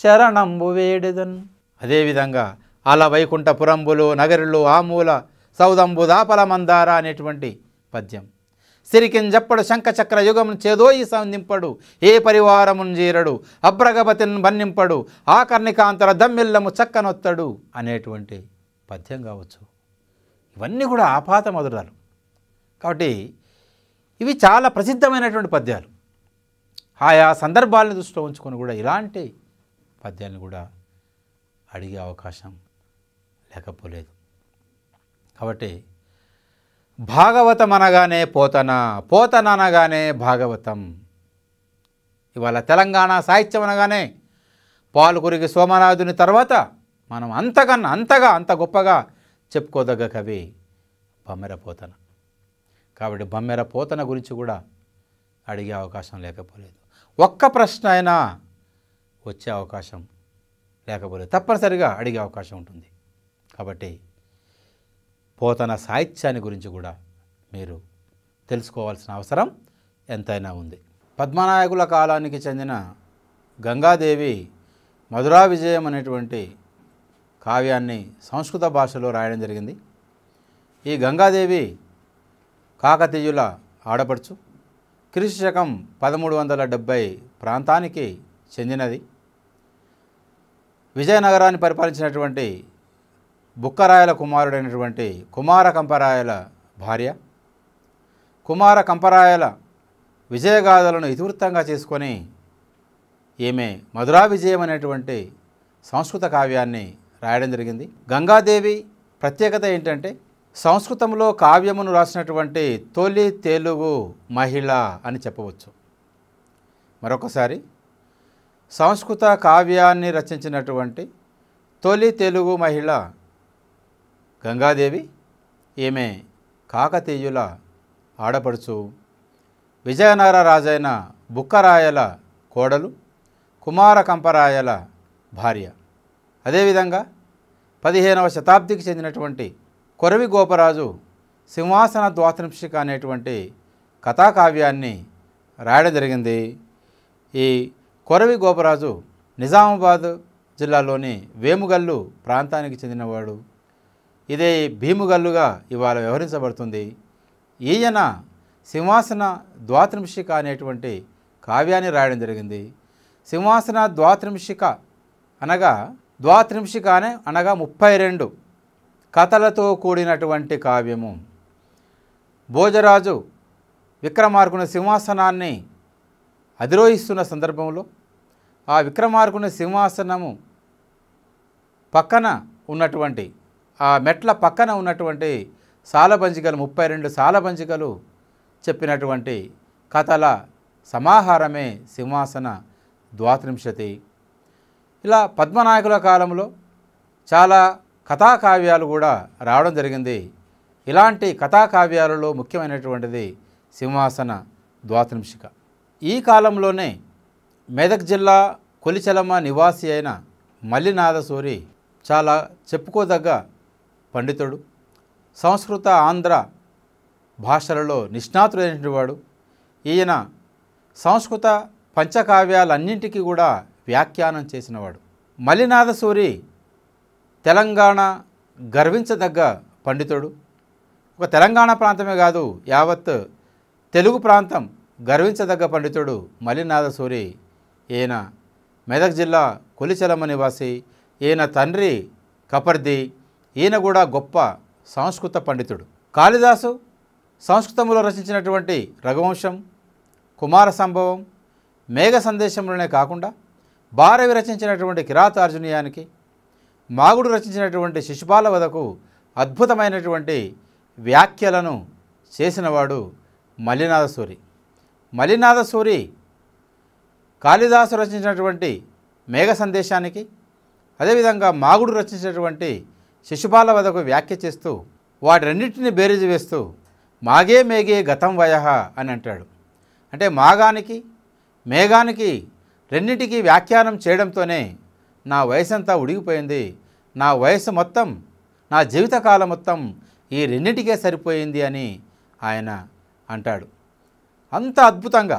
శరణంబు వేడెదన్. అదేవిధంగా అల వైకుంఠపురంబులు నగరులు ఆమూల సౌదంబు దాపల మందార అనేటువంటి పద్యం. సిరికింజప్పడు శంఖచక్ర యుగమును చేదోయి సంధింపడు ఏ పరివారమున్ జీరడు అబ్రగపతిని బన్నింపడు ఆకర్ణికాంతర దమ్మిల్లము చక్కనొత్తడు అనేటువంటి పద్యం కావచ్చు. ఇవన్నీ కూడా ఆపాత మధురాలు కాబట్టి ఇవి చాలా ప్రసిద్ధమైనటువంటి పద్యాలు. ఆయా సందర్భాలను దృష్టిలో ఉంచుకొని కూడా ఇలాంటి పద్యాన్ని కూడా అడిగే అవకాశం లేకపోలేదు. కాబట్టి భాగవతం అనగానే పోతన, పోతన అనగానే భాగవతం. ఇవాళ తెలంగాణ సాహిత్యం అనగానే పాల్కురికి సోమనాథుని తర్వాత మనం అంత గొప్పగా చెప్పుకోదగ్గ కవి బమ్మెర పోతన. కాబట్టి బమ్మెర పోతన గురించి కూడా అడిగే అవకాశం లేకపోలేదు. ఒక్క ప్రశ్న అయినా వచ్చే అవకాశం లేకపోలేదు. తప్పనిసరిగా అడిగే అవకాశం ఉంటుంది. కాబట్టి పోతన సాహిత్యాన్ని గురించి కూడా మీరు తెలుసుకోవాల్సిన అవసరం ఎంతైనా ఉంది. పద్మనాయకుల కాలానికి చెందిన గంగాదేవి మధురా విజయం అనేటువంటి కావ్యాన్ని సంస్కృత భాషలో రాయడం జరిగింది. ఈ గంగాదేవి కాకతీయుల ఆడపడుచు. క్రీస్తు శకం 1370 ప్రాంతానికి చెందినది. విజయనగరాన్ని పరిపాలించినటువంటి బుక్కరాయల కుమారుడైనటువంటి కుమార కంపరాయల భార్య. కుమార కంపరాయల విజయగాథలను ఇతివృత్తంగా చేసుకొని ఈమె మధురా విజయం అనేటువంటి సంస్కృత కావ్యాన్ని రాయడం జరిగింది. గంగాదేవి ప్రత్యేకత ఏంటంటే సంస్కృతంలో కావ్యమును రాసినటువంటి తొలి తెలుగు మహిళ అని చెప్పవచ్చు. మరొకసారి సంస్కృత కావ్యాన్ని రచించినటువంటి తొలి తెలుగు మహిళ గంగాదేవి. ఈమె కాకతీయుల ఆడపడుచు, విజయనగర రాజైన బుక్కరాయల కోడలు, కుమార కంపరాయల భార్య. అదేవిధంగా 15వ శతాబ్దికి చెందినటువంటి కొరవి గోపరాజు సింహాసన ద్వాత్రింశిక అనేటువంటి కథాకావ్యాన్ని రాయడం జరిగింది. ఈ కొరవి గోపరాజు నిజామాబాద్ జిల్లాలోని వేముగల్లు ప్రాంతానికి చెందినవాడు. ఇదే భీముగల్లుగా ఇవాళ వ్యవహరించబడుతుంది. ఈయన సింహాసన ద్వాత్రింశిక అనేటువంటి కావ్యాన్ని రాయడం జరిగింది. సింహాసన ద్వాత్రింశిక అనగా అనగా 32 కథలతో కూడినటువంటి కావ్యము. భోజరాజు విక్రమార్కుని సింహాసనాన్ని అధిరోహిస్తున్న సందర్భంలో ఆ విక్రమార్కుని సింహాసనము పక్కన ఉన్నటువంటి ఆ మెట్ల పక్కన ఉన్నటువంటి సాలబంజికలు 32 సాలబంజికలు చెప్పినటువంటి కథల సమాహారమే సింహాసన ద్వాత్రింశతి. ఇలా పద్మనాయకుల కాలంలో చాలా కథాకావ్యాలు కూడా రావడం జరిగింది. ఇలాంటి కథాకావ్యాలలో ముఖ్యమైనటువంటిది సింహాసన ద్వాత్రింశిక. ఈ కాలంలోనే మెదక్ జిల్లా కొలిచెలమ్మ నివాసి అయిన మల్లినాథసూరి చాలా చెప్పుకోదగ్గ పండితుడు. సంస్కృత ఆంధ్ర భాషలలో నిష్ణాతుడైనటువంటి వాడు. ఈయన సంస్కృత పంచకావ్యాలన్నింటికీ కూడా వ్యాఖ్యానం చేసినవాడు. మల్లినాథసూరి తెలంగాణ గర్వించదగ్గ పండితుడు. ఒక తెలంగాణ ప్రాంతమే కాదు, యావత్ తెలుగు ప్రాంతం గర్వించదగ్గ పండితుడు మల్లినాథసూరి. ఈయన మెదక్ జిల్లా కొలిచెలమ్మ నివాసి. ఈయన తండ్రి కపర్ది. ఈయన కూడా గొప్ప సంస్కృత పండితుడు. కాళిదాసు సంస్కృతంలో రచించినటువంటి రఘువంశం, కుమార సంభవం, మేఘ సందేశంలోనే కాకుండా భారవి రచించినటువంటి కిరాతార్జునీయానికి, మాగుడు రచించినటువంటి శిశుపాల వధకు అద్భుతమైనటువంటి వ్యాఖ్యలను చేసినవాడు మల్లినాథసూరి. మల్లినాథసూరి కాళిదాసు రచించినటువంటి మేఘ సందేశానికి, అదేవిధంగా మాగుడు రచించినటువంటి శిశుపాల వధకు వ్యాఖ్య చేస్తూ వాటి రెండింటిని బేరీజు వేస్తూ మాగే మేఘే గతం వయః అని అంటాడు. అంటే మాగానికి మేఘానికి రెండింటికి వ్యాఖ్యానం చేయడంతోనే నా వయసంతా ఉడిగిపోయింది, నా వయసు మొత్తం, నా జీవితకాలం మొత్తం ఈ రెండింటికే సరిపోయింది అని ఆయన అంటాడు. అంత అద్భుతంగా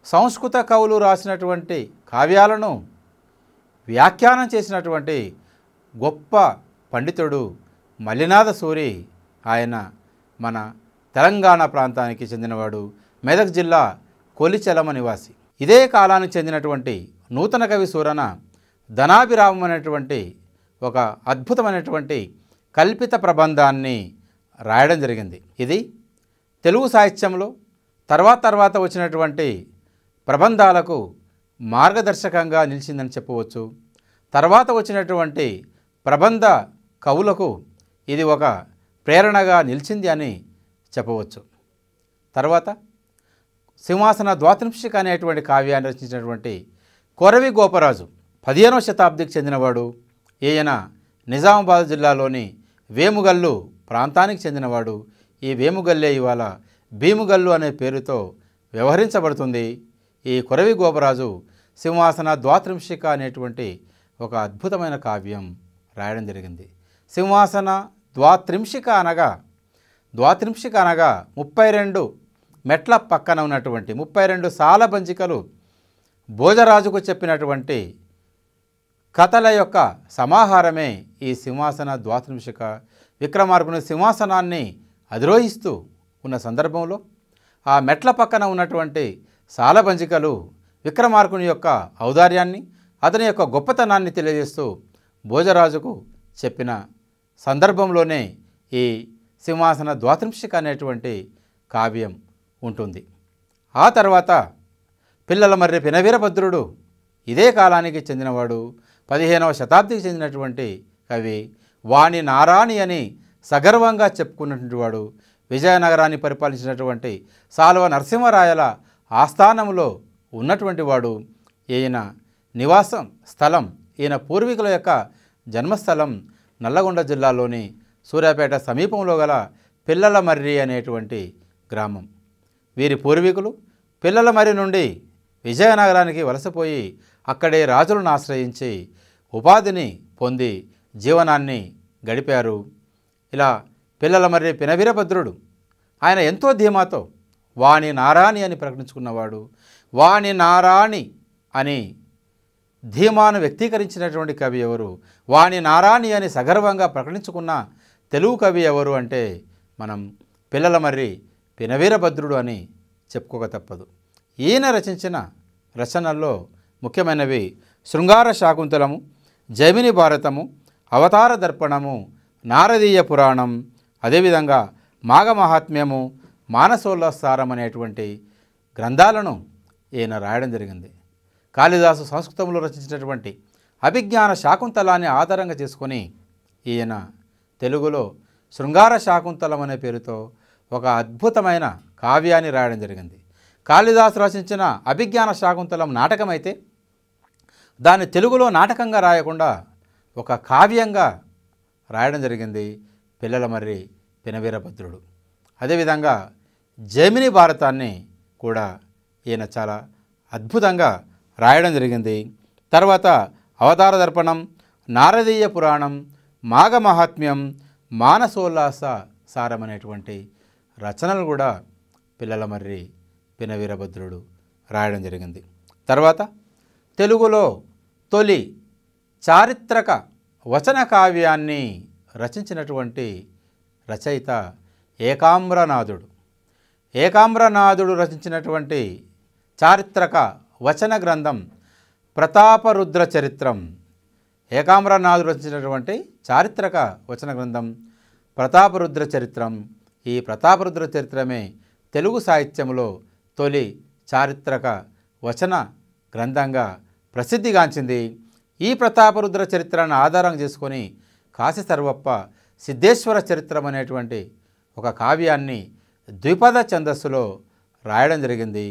సంస్కృత కవులు రాసినటువంటి కావ్యాలను వ్యాఖ్యానం చేసినటువంటి గొప్ప పండితుడు మల్లినాథసూరి. ఆయన మన తెలంగాణ ప్రాంతానికి చెందినవాడు, మెదక్ జిల్లా కొలిచెలమ నివాసి. ఇదే కాలానికి చెందినటువంటి నూతన కవి సూరన ధనాభిరామం అనేటువంటి ఒక అద్భుతమైనటువంటి కల్పిత ప్రబంధాన్ని రాయడం జరిగింది. ఇది తెలుగు సాహిత్యంలో తర్వాత వచ్చినటువంటి ప్రబంధాలకు మార్గదర్శకంగా నిలిచిందని చెప్పవచ్చు. తర్వాత వచ్చినటువంటి ప్రబంధ కవులకు ఇది ఒక ప్రేరణగా నిలిచింది అని చెప్పవచ్చు. తర్వాత సింహాసన ద్వాత్రింశిక అనేటువంటి కావ్యాన్ని రచించినటువంటి కొరవి గోపరాజు 15వ శతాబ్దికి చెందినవాడు. ఈయన నిజామాబాద్ జిల్లాలోని వేముగల్లు ప్రాంతానికి చెందినవాడు. ఈ వేముగల్లే ఇవాళ భీముగల్లు అనే పేరుతో వ్యవహరించబడుతుంది. ఈ కొరవి గోపరాజు సింహాసన ద్వాత్రింశిక అనేటువంటి ఒక అద్భుతమైన కావ్యం రాయడం జరిగింది. సింహాసన ద్వాత్రింశిక అనగా 32 మెట్ల పక్కన ఉన్నటువంటి 32 సాలబంచికలు భోజరాజుకు చెప్పినటువంటి కథల యొక్క సమాహారమే ఈ సింహాసన ద్వాత్రింశిక. విక్రమార్కుని సింహాసనాన్ని అధిరోహిస్తూ ఉన్న సందర్భంలో ఆ మెట్ల పక్కన ఉన్నటువంటి సాలబంచికలు విక్రమార్కుని యొక్క ఔదార్యాన్ని, అతని యొక్క గొప్పతనాన్ని తెలియజేస్తూ భోజరాజుకు చెప్పిన సందర్భంలోనే ఈ సింహాసన ద్వాత్రింశిక అనేటువంటి కావ్యం ఉంటుంది. ఆ తర్వాత పిల్లల మర్రి పినవీరభద్రుడు ఇదే కాలానికి చెందినవాడు, 15వ శతాబ్దికి చెందినటువంటి కవి. వాణి నారాణి అని సగర్వంగా చెప్పుకున్నటువంటి వాడు. విజయనగరాన్ని పరిపాలించినటువంటి సాల్వ నరసింహరాయల ఆస్థానంలో ఉన్నటువంటి వాడు. ఈయన నివాసం స్థలం, ఈయన పూర్వీకుల యొక్క జన్మస్థలం నల్లగొండ జిల్లాలోని సూర్యాపేట సమీపంలో గల పిల్లల మర్రి అనేటువంటి గ్రామం. వీరి పూర్వీకులు పిల్లల మర్రి నుండి విజయనగరానికి వలసపోయి అక్కడే రాజులను ఆశ్రయించి ఉపాధిని పొంది జీవనాన్ని గడిపారు. ఇలా పిల్లల మర్రి పినవీరభద్రుడు ఆయన ఎంతో ధీమాతో వాణి నారాణి అని ప్రకటించుకున్నవాడు. వాణి నారాణి అని ధీమాను వ్యక్తీకరించినటువంటి కవి ఎవరు? వాణి నారాణి అని సగర్వంగా ప్రకటించుకున్న తెలుగు కవి ఎవరు అంటే మనం పిల్లల మర్రి పినవీరభద్రుడు అని చెప్పుకోక తప్పదు. ఈయన రచించిన రచనల్లో ముఖ్యమైనవి శృంగార శాకుంతలము, జైమిని భారతము, అవతార దర్పణము, నారదీయ పురాణం, అదేవిధంగా మాఘమహాత్మ్యము, మానసోల్లాసారం అనేటువంటి గ్రంథాలను ఈయన రాయడం జరిగింది. కాళిదాసు సంస్కృతంలో రచించినటువంటి అభిజ్ఞాన శాకుంతలాన్ని ఆధారంగా చేసుకొని ఈయన తెలుగులో శృంగార శాకుంతలం అనే పేరుతో ఒక అద్భుతమైన కావ్యాన్ని రాయడం జరిగింది. కాళిదాసు రచించిన అభిజ్ఞాన శాకుంతలం నాటకమైతే దాన్ని తెలుగులో నాటకంగా రాయకుండా ఒక కావ్యంగా రాయడం జరిగింది పిల్లల మర్రి పినవీరభద్రుడు. అదేవిధంగా జైమిని భారతాన్ని కూడా ఈయన చాలా అద్భుతంగా రాయడం జరిగింది. తర్వాత అవతార దర్పణం, నారదీయ పురాణం, మాఘమహాత్మ్యం, మానసోల్లాస సారం అనేటువంటి రచనలు కూడా పిల్లల మర్రి పినవీరభద్రుడు రాయడం జరిగింది. తర్వాత తెలుగులో తొలి చారిత్రక వచన కావ్యాన్ని రచించినటువంటి రచయిత ఏకామ్రనాథుడు. ఏకామ్రనాథుడు రచించినటువంటి చారిత్రక వచన గ్రంథం ప్రతాపరుద్ర చరిత్రం. ఏకామ్రనాథుడు రచించినటువంటి చారిత్రక వచన గ్రంథం ప్రతాపరుద్ర చరిత్రం. ఈ ప్రతాపరుద్ర చరిత్రమే తెలుగు సాహిత్యంలో తొలి చారిత్రక వచన గ్రంథంగా ప్రసిద్ధిగాంచింది. ఈ ప్రతాపరుద్ర చరిత్రను ఆధారం చేసుకొని కాశీ సర్వప్ప సిద్ధేశ్వర చరిత్రం అనేటువంటి ఒక కావ్యాన్ని ద్విపద ఛందస్సులో రాయడం జరిగింది.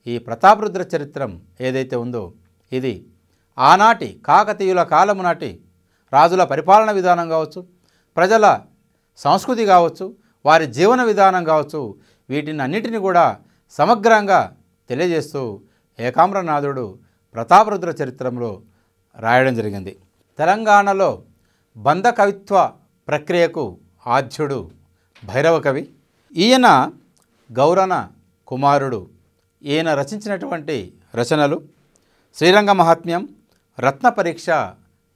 ఈ ప్రతాపరుద్ర చరిత్రం ఏదైతే ఉందో ఇది ఆనాటి కాకతీయుల కాలము నాటి రాజుల పరిపాలన విధానం కావచ్చు, ప్రజల సంస్కృతి కావచ్చు, వారి జీవన విధానం కావచ్చు, వీటిని అన్నిటిని కూడా సమగ్రంగా తెలియజేస్తూ ఏకామ్రనాథుడు ప్రతాపరుద్ర చరిత్రంలో రాయడం జరిగింది. తెలంగాణలో బంధ కవిత్వ ప్రక్రియకు ఆద్యుడు భైరవ కవి. ఈయన గౌరన కుమారుడు. ఈయన రచించినటువంటి రచనలు శ్రీరంగ మహాత్మ్యం, రత్న పరీక్ష,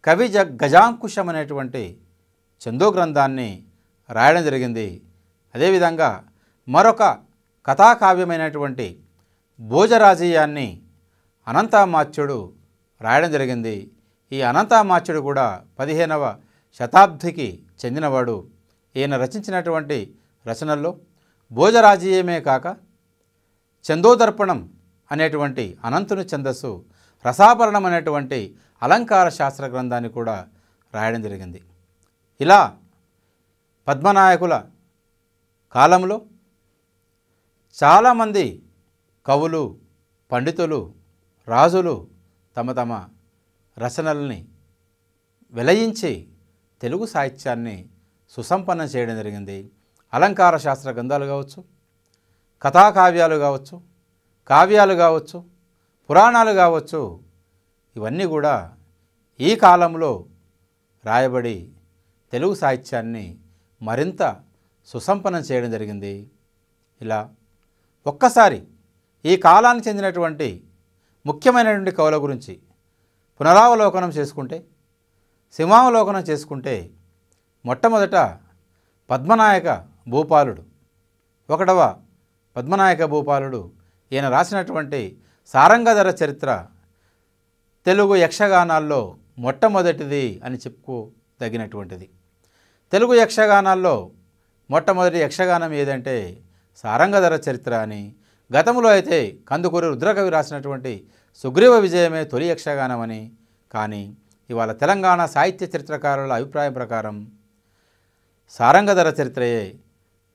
కవి గజాంకుశం అనేటువంటి చందో గ్రంథాన్ని రాయడం జరిగింది. అదేవిధంగా మరొక కథాకావ్యమైనటువంటి భోజరాజీయాన్ని అనంతామాచ్యుడు రాయడం జరిగింది. ఈ అనంతామాచ్యుడు కూడా 15వ శతాబ్దికి చెందినవాడు. ఈయన రచించినటువంటి రచనల్లో భోజరాజీయమే కాక చందోదర్పణం అనేటువంటి అనంతుని ఛందస్సు, రసాభరణం అనేటువంటి అలంకార శాస్త్ర గ్రంథాన్ని కూడా రాయడం జరిగింది. ఇలా పద్మనాయకుల కాలంలో చాలామంది కవులు, పండితులు, రాజులు తమ తమ రచనల్ని వెలయించి తెలుగు సాహిత్యాన్ని సుసంపన్నం చేయడం జరిగింది. అలంకార శాస్త్ర గ్రంథాలు కావచ్చు, కథాకావ్యాలు కావచ్చు, కావ్యాలు కావచ్చు, పురాణాలు కావచ్చు, ఇవన్నీ కూడా ఈ కాలంలో రాయబడి తెలుగు సాహిత్యాన్ని మరింత సుసంపన్నం చేయడం జరిగింది. ఇలా ఒక్కసారి ఈ కాలానికి చెందినటువంటి ముఖ్యమైనటువంటి కవుల గురించి పునరావలోకనం చేసుకుంటే, సింహావలోకనం చేసుకుంటే, మొట్టమొదట పద్మనాయక భూపాలుడు, 1వ పద్మనాయక భూపాలుడు ఈయన రాసినటువంటి సారంగధర చరిత్ర తెలుగు యక్షగానాల్లో మొట్టమొదటిది అని చెప్పుకోదగినటువంటిది. తెలుగు యక్షగానాల్లో మొట్టమొదటి యక్షగానం ఏదంటే సారంగధర చరిత్ర అని. గతంలో అయితే కందుకూరి రుద్రకవి రాసినటువంటి సుగ్రీవ విజయమే తొలి యక్షగానం అని. కానీ ఇవాళ తెలంగాణ సాహిత్య చరిత్రకారుల అభిప్రాయం ప్రకారం సారంగధర చరిత్రయే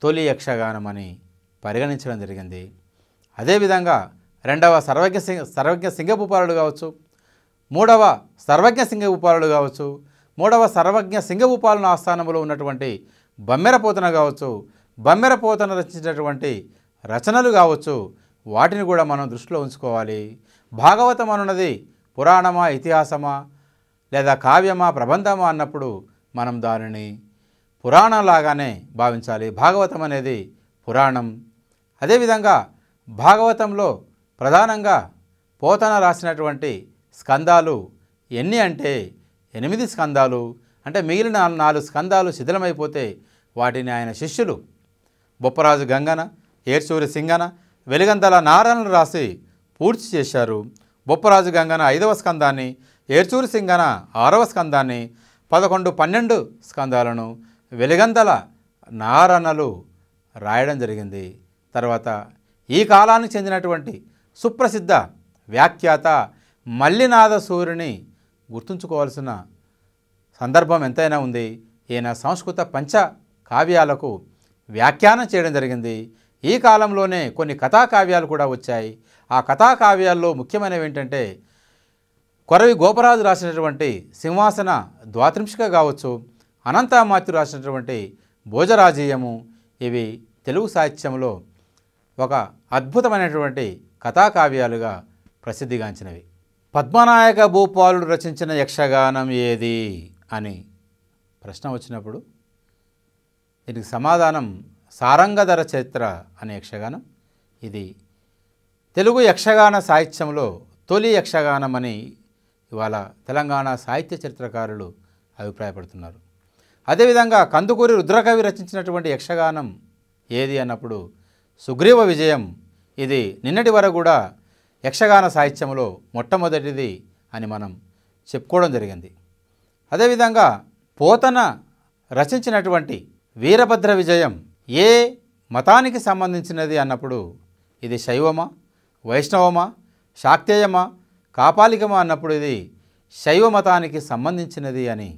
తొలి యక్షగానం అని పరిగణించడం జరిగింది. అదేవిధంగా 2వ సర్వజ్ఞ సింగభూపాలుడు కావచ్చు, 3వ సర్వజ్ఞ సింగభూపాలుడు కావచ్చు, 3వ సర్వజ్ఞ సింగభూపాలుని ఆస్థానంలో ఉన్నటువంటి బమ్మెరపోతన కావచ్చు, బమ్మెరపోతన రచించినటువంటి రచనలు కావచ్చు, వాటిని కూడా మనం దృష్టిలో ఉంచుకోవాలి. భాగవతం అనున్నది పురాణమా, ఇతిహాసమా, లేదా కావ్యమా, ప్రబంధమా అన్నప్పుడు మనం దానిని పురాణంలాగానే భావించాలి. భాగవతం అనేది పురాణం. అదేవిధంగా భాగవతంలో ప్రధానంగా పోతన రాసినటువంటి స్కందాలు ఎన్ని అంటే 8 స్కందాలు. అంటే మిగిలిన 4 స్కందాలు శిథిలమైపోతే వాటిని ఆయన శిష్యులు బొప్పరాజు గంగన, ఏర్చూరి సింగన, వెలిగంతల నారాయణలు రాసి పూర్తి చేశారు. బొప్పరాజు గంగన 5వ స్కందాన్ని, ఏర్చూరి సింగన 6వ స్కందాన్ని, 11, 12 స్కందాలను వెలిగంతల నారాయణలు రాయడం జరిగింది. తర్వాత ఈ కాలానికి చెందినటువంటి సుప్రసిద్ధ వ్యాఖ్యాత మల్లినాథ సూర్యుని గుర్తుంచుకోవాల్సిన సందర్భం ఎంతైనా ఉంది. ఈయన సంస్కృత పంచ కావ్యాలకు వ్యాఖ్యానం చేయడం జరిగింది. ఈ కాలంలోనే కొన్ని కథాకావ్యాలు కూడా వచ్చాయి. ఆ కథాకావ్యాల్లో ముఖ్యమైనవి ఏంటంటే కొరవి గోపరాజు రాసినటువంటి సింహాసన ద్వాత్రింశిక కావచ్చు, అనంతామాత్యుడు రాసినటువంటి భోజరాజీయము. ఇవి తెలుగు సాహిత్యంలో ఒక అద్భుతమైనటువంటి కథాకావ్యాలుగా ప్రసిద్ధిగాంచినవి. పద్మనాయక భూపాలుడు రచించిన యక్షగానం ఏది అని ప్రశ్న వచ్చినప్పుడు దీనికి సమాధానం సారంగధర చరిత్ర అనే యక్షగానం. ఇది తెలుగు యక్షగాన సాహిత్యంలో తొలి యక్షగానం అని ఇవాళ తెలంగాణ సాహిత్య చరిత్రకారులు అభిప్రాయపడుతున్నారు. అదేవిధంగా కందుకూరి రుద్రకవి రచించినటువంటి యక్షగానం ఏది అన్నప్పుడు సుగ్రీవ విజయం. ఇది నిన్నటి వరకు కూడా యక్షగాన సాహిత్యంలో మొట్టమొదటిది అని మనం చెప్పుకోవడం జరిగింది. అదేవిధంగా పోతన రచించినటువంటి వీరభద్ర విజయం ఏ మతానికి సంబంధించినది అన్నప్పుడు ఇది శైవమా, వైష్ణవమా, శాక్తేయమా, కాపాలికమా అన్నప్పుడు ఇది శైవ మతానికి సంబంధించినది అని.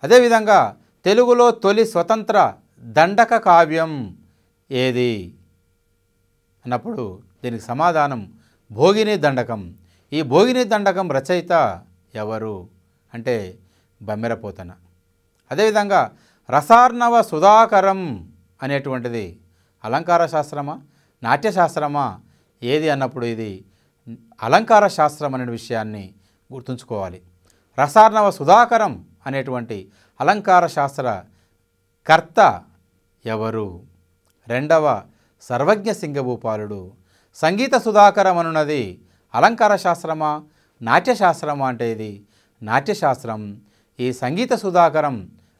అదేవిధంగా తెలుగులో తొలి స్వతంత్ర దండక కావ్యం ఏది అన్నప్పుడు దీనికి సమాధానం భోగిని దండకం. ఈ భోగిని దండకం రచయిత ఎవరు అంటే బమ్మెరపోతన. అదేవిధంగా రసార్ణవ సుధాకరం అనేటువంటిది అలంకార శాస్త్రమా నాట్యశాస్త్రమా ఏది అన్నప్పుడు ఇది అలంకార శాస్త్రం అనే విషయాన్ని గుర్తుంచుకోవాలి. రసార్ణవ సుధాకరం అనేటువంటి అలంకార శాస్త్ర కర్త ఎవరు? రెండవ సర్వజ్ఞ సింగభూపాలుడు. సంగీత సుధాకరం అనున్నది అలంకార శాస్త్రమా నాట్యశాస్త్రమా అంటే ఇది నాట్యశాస్త్రం. ఈ సంగీత సుధాకరం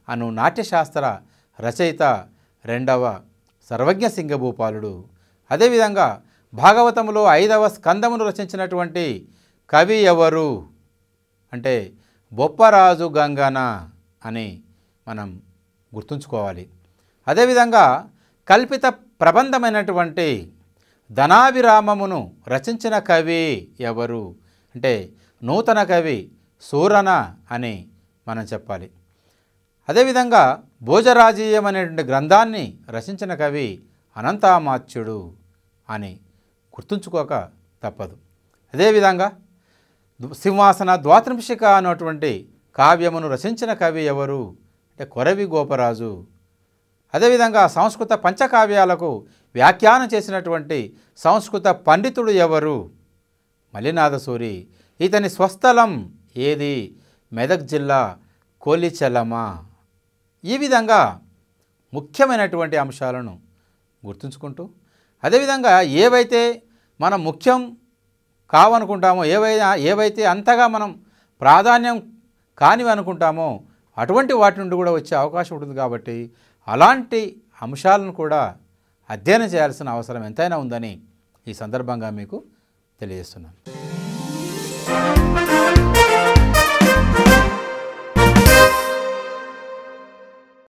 అను నాట్యశాస్త్ర రచయిత రెండవ సర్వజ్ఞ సింగభూపాలుడు. అదేవిధంగా భాగవతంలో 5వ స్కందమును రచించినటువంటి కవి ఎవరు అంటే బొప్పరాజు గంగన అని మనం గుర్తుంచుకోవాలి. అదేవిధంగా కల్పిత ప్రబంధమైనటువంటి ధనాభిరామమును రచించిన కవి ఎవరు అంటే నూతన కవి సూరన అని మనం చెప్పాలి. అదేవిధంగా భోజరాజీయం అనేటువంటి గ్రంథాన్ని రచించిన కవి అనంతామాత్యుడు అని గుర్తుంచుకోక తప్పదు. అదేవిధంగా సింహాసన ద్వాత్రింశిక అనేటువంటి కావ్యమును రచించిన కవి ఎవరు అంటే కొరవి గోపరాజు. అదేవిధంగా సంస్కృత పంచకావ్యాలకు వ్యాఖ్యానం చేసినటువంటి సంస్కృత పండితుడు ఎవరు? మల్లినాథసూరి. ఇతని స్వస్థలం ఏది? మెదక్ జిల్లా కోలిచెలమా. ఈ విధంగా ముఖ్యమైనటువంటి అంశాలను గుర్తుంచుకుంటూ అదేవిధంగా ఏవైతే మనం ముఖ్యం కావనుకుంటామో ఏవైతే అంతగా మనం ప్రాధాన్యం కానివి అనుకుంటామో అటువంటి వాటి నుండి కూడా వచ్చే అవకాశం ఉంటుంది. కాబట్టి అలాంటి అంశాలను కూడా అధ్యయనం చేయాల్సిన అవసరం ఎంతైనా ఉందని ఈ సందర్భంగా మీకు తెలియజేస్తున్నాను.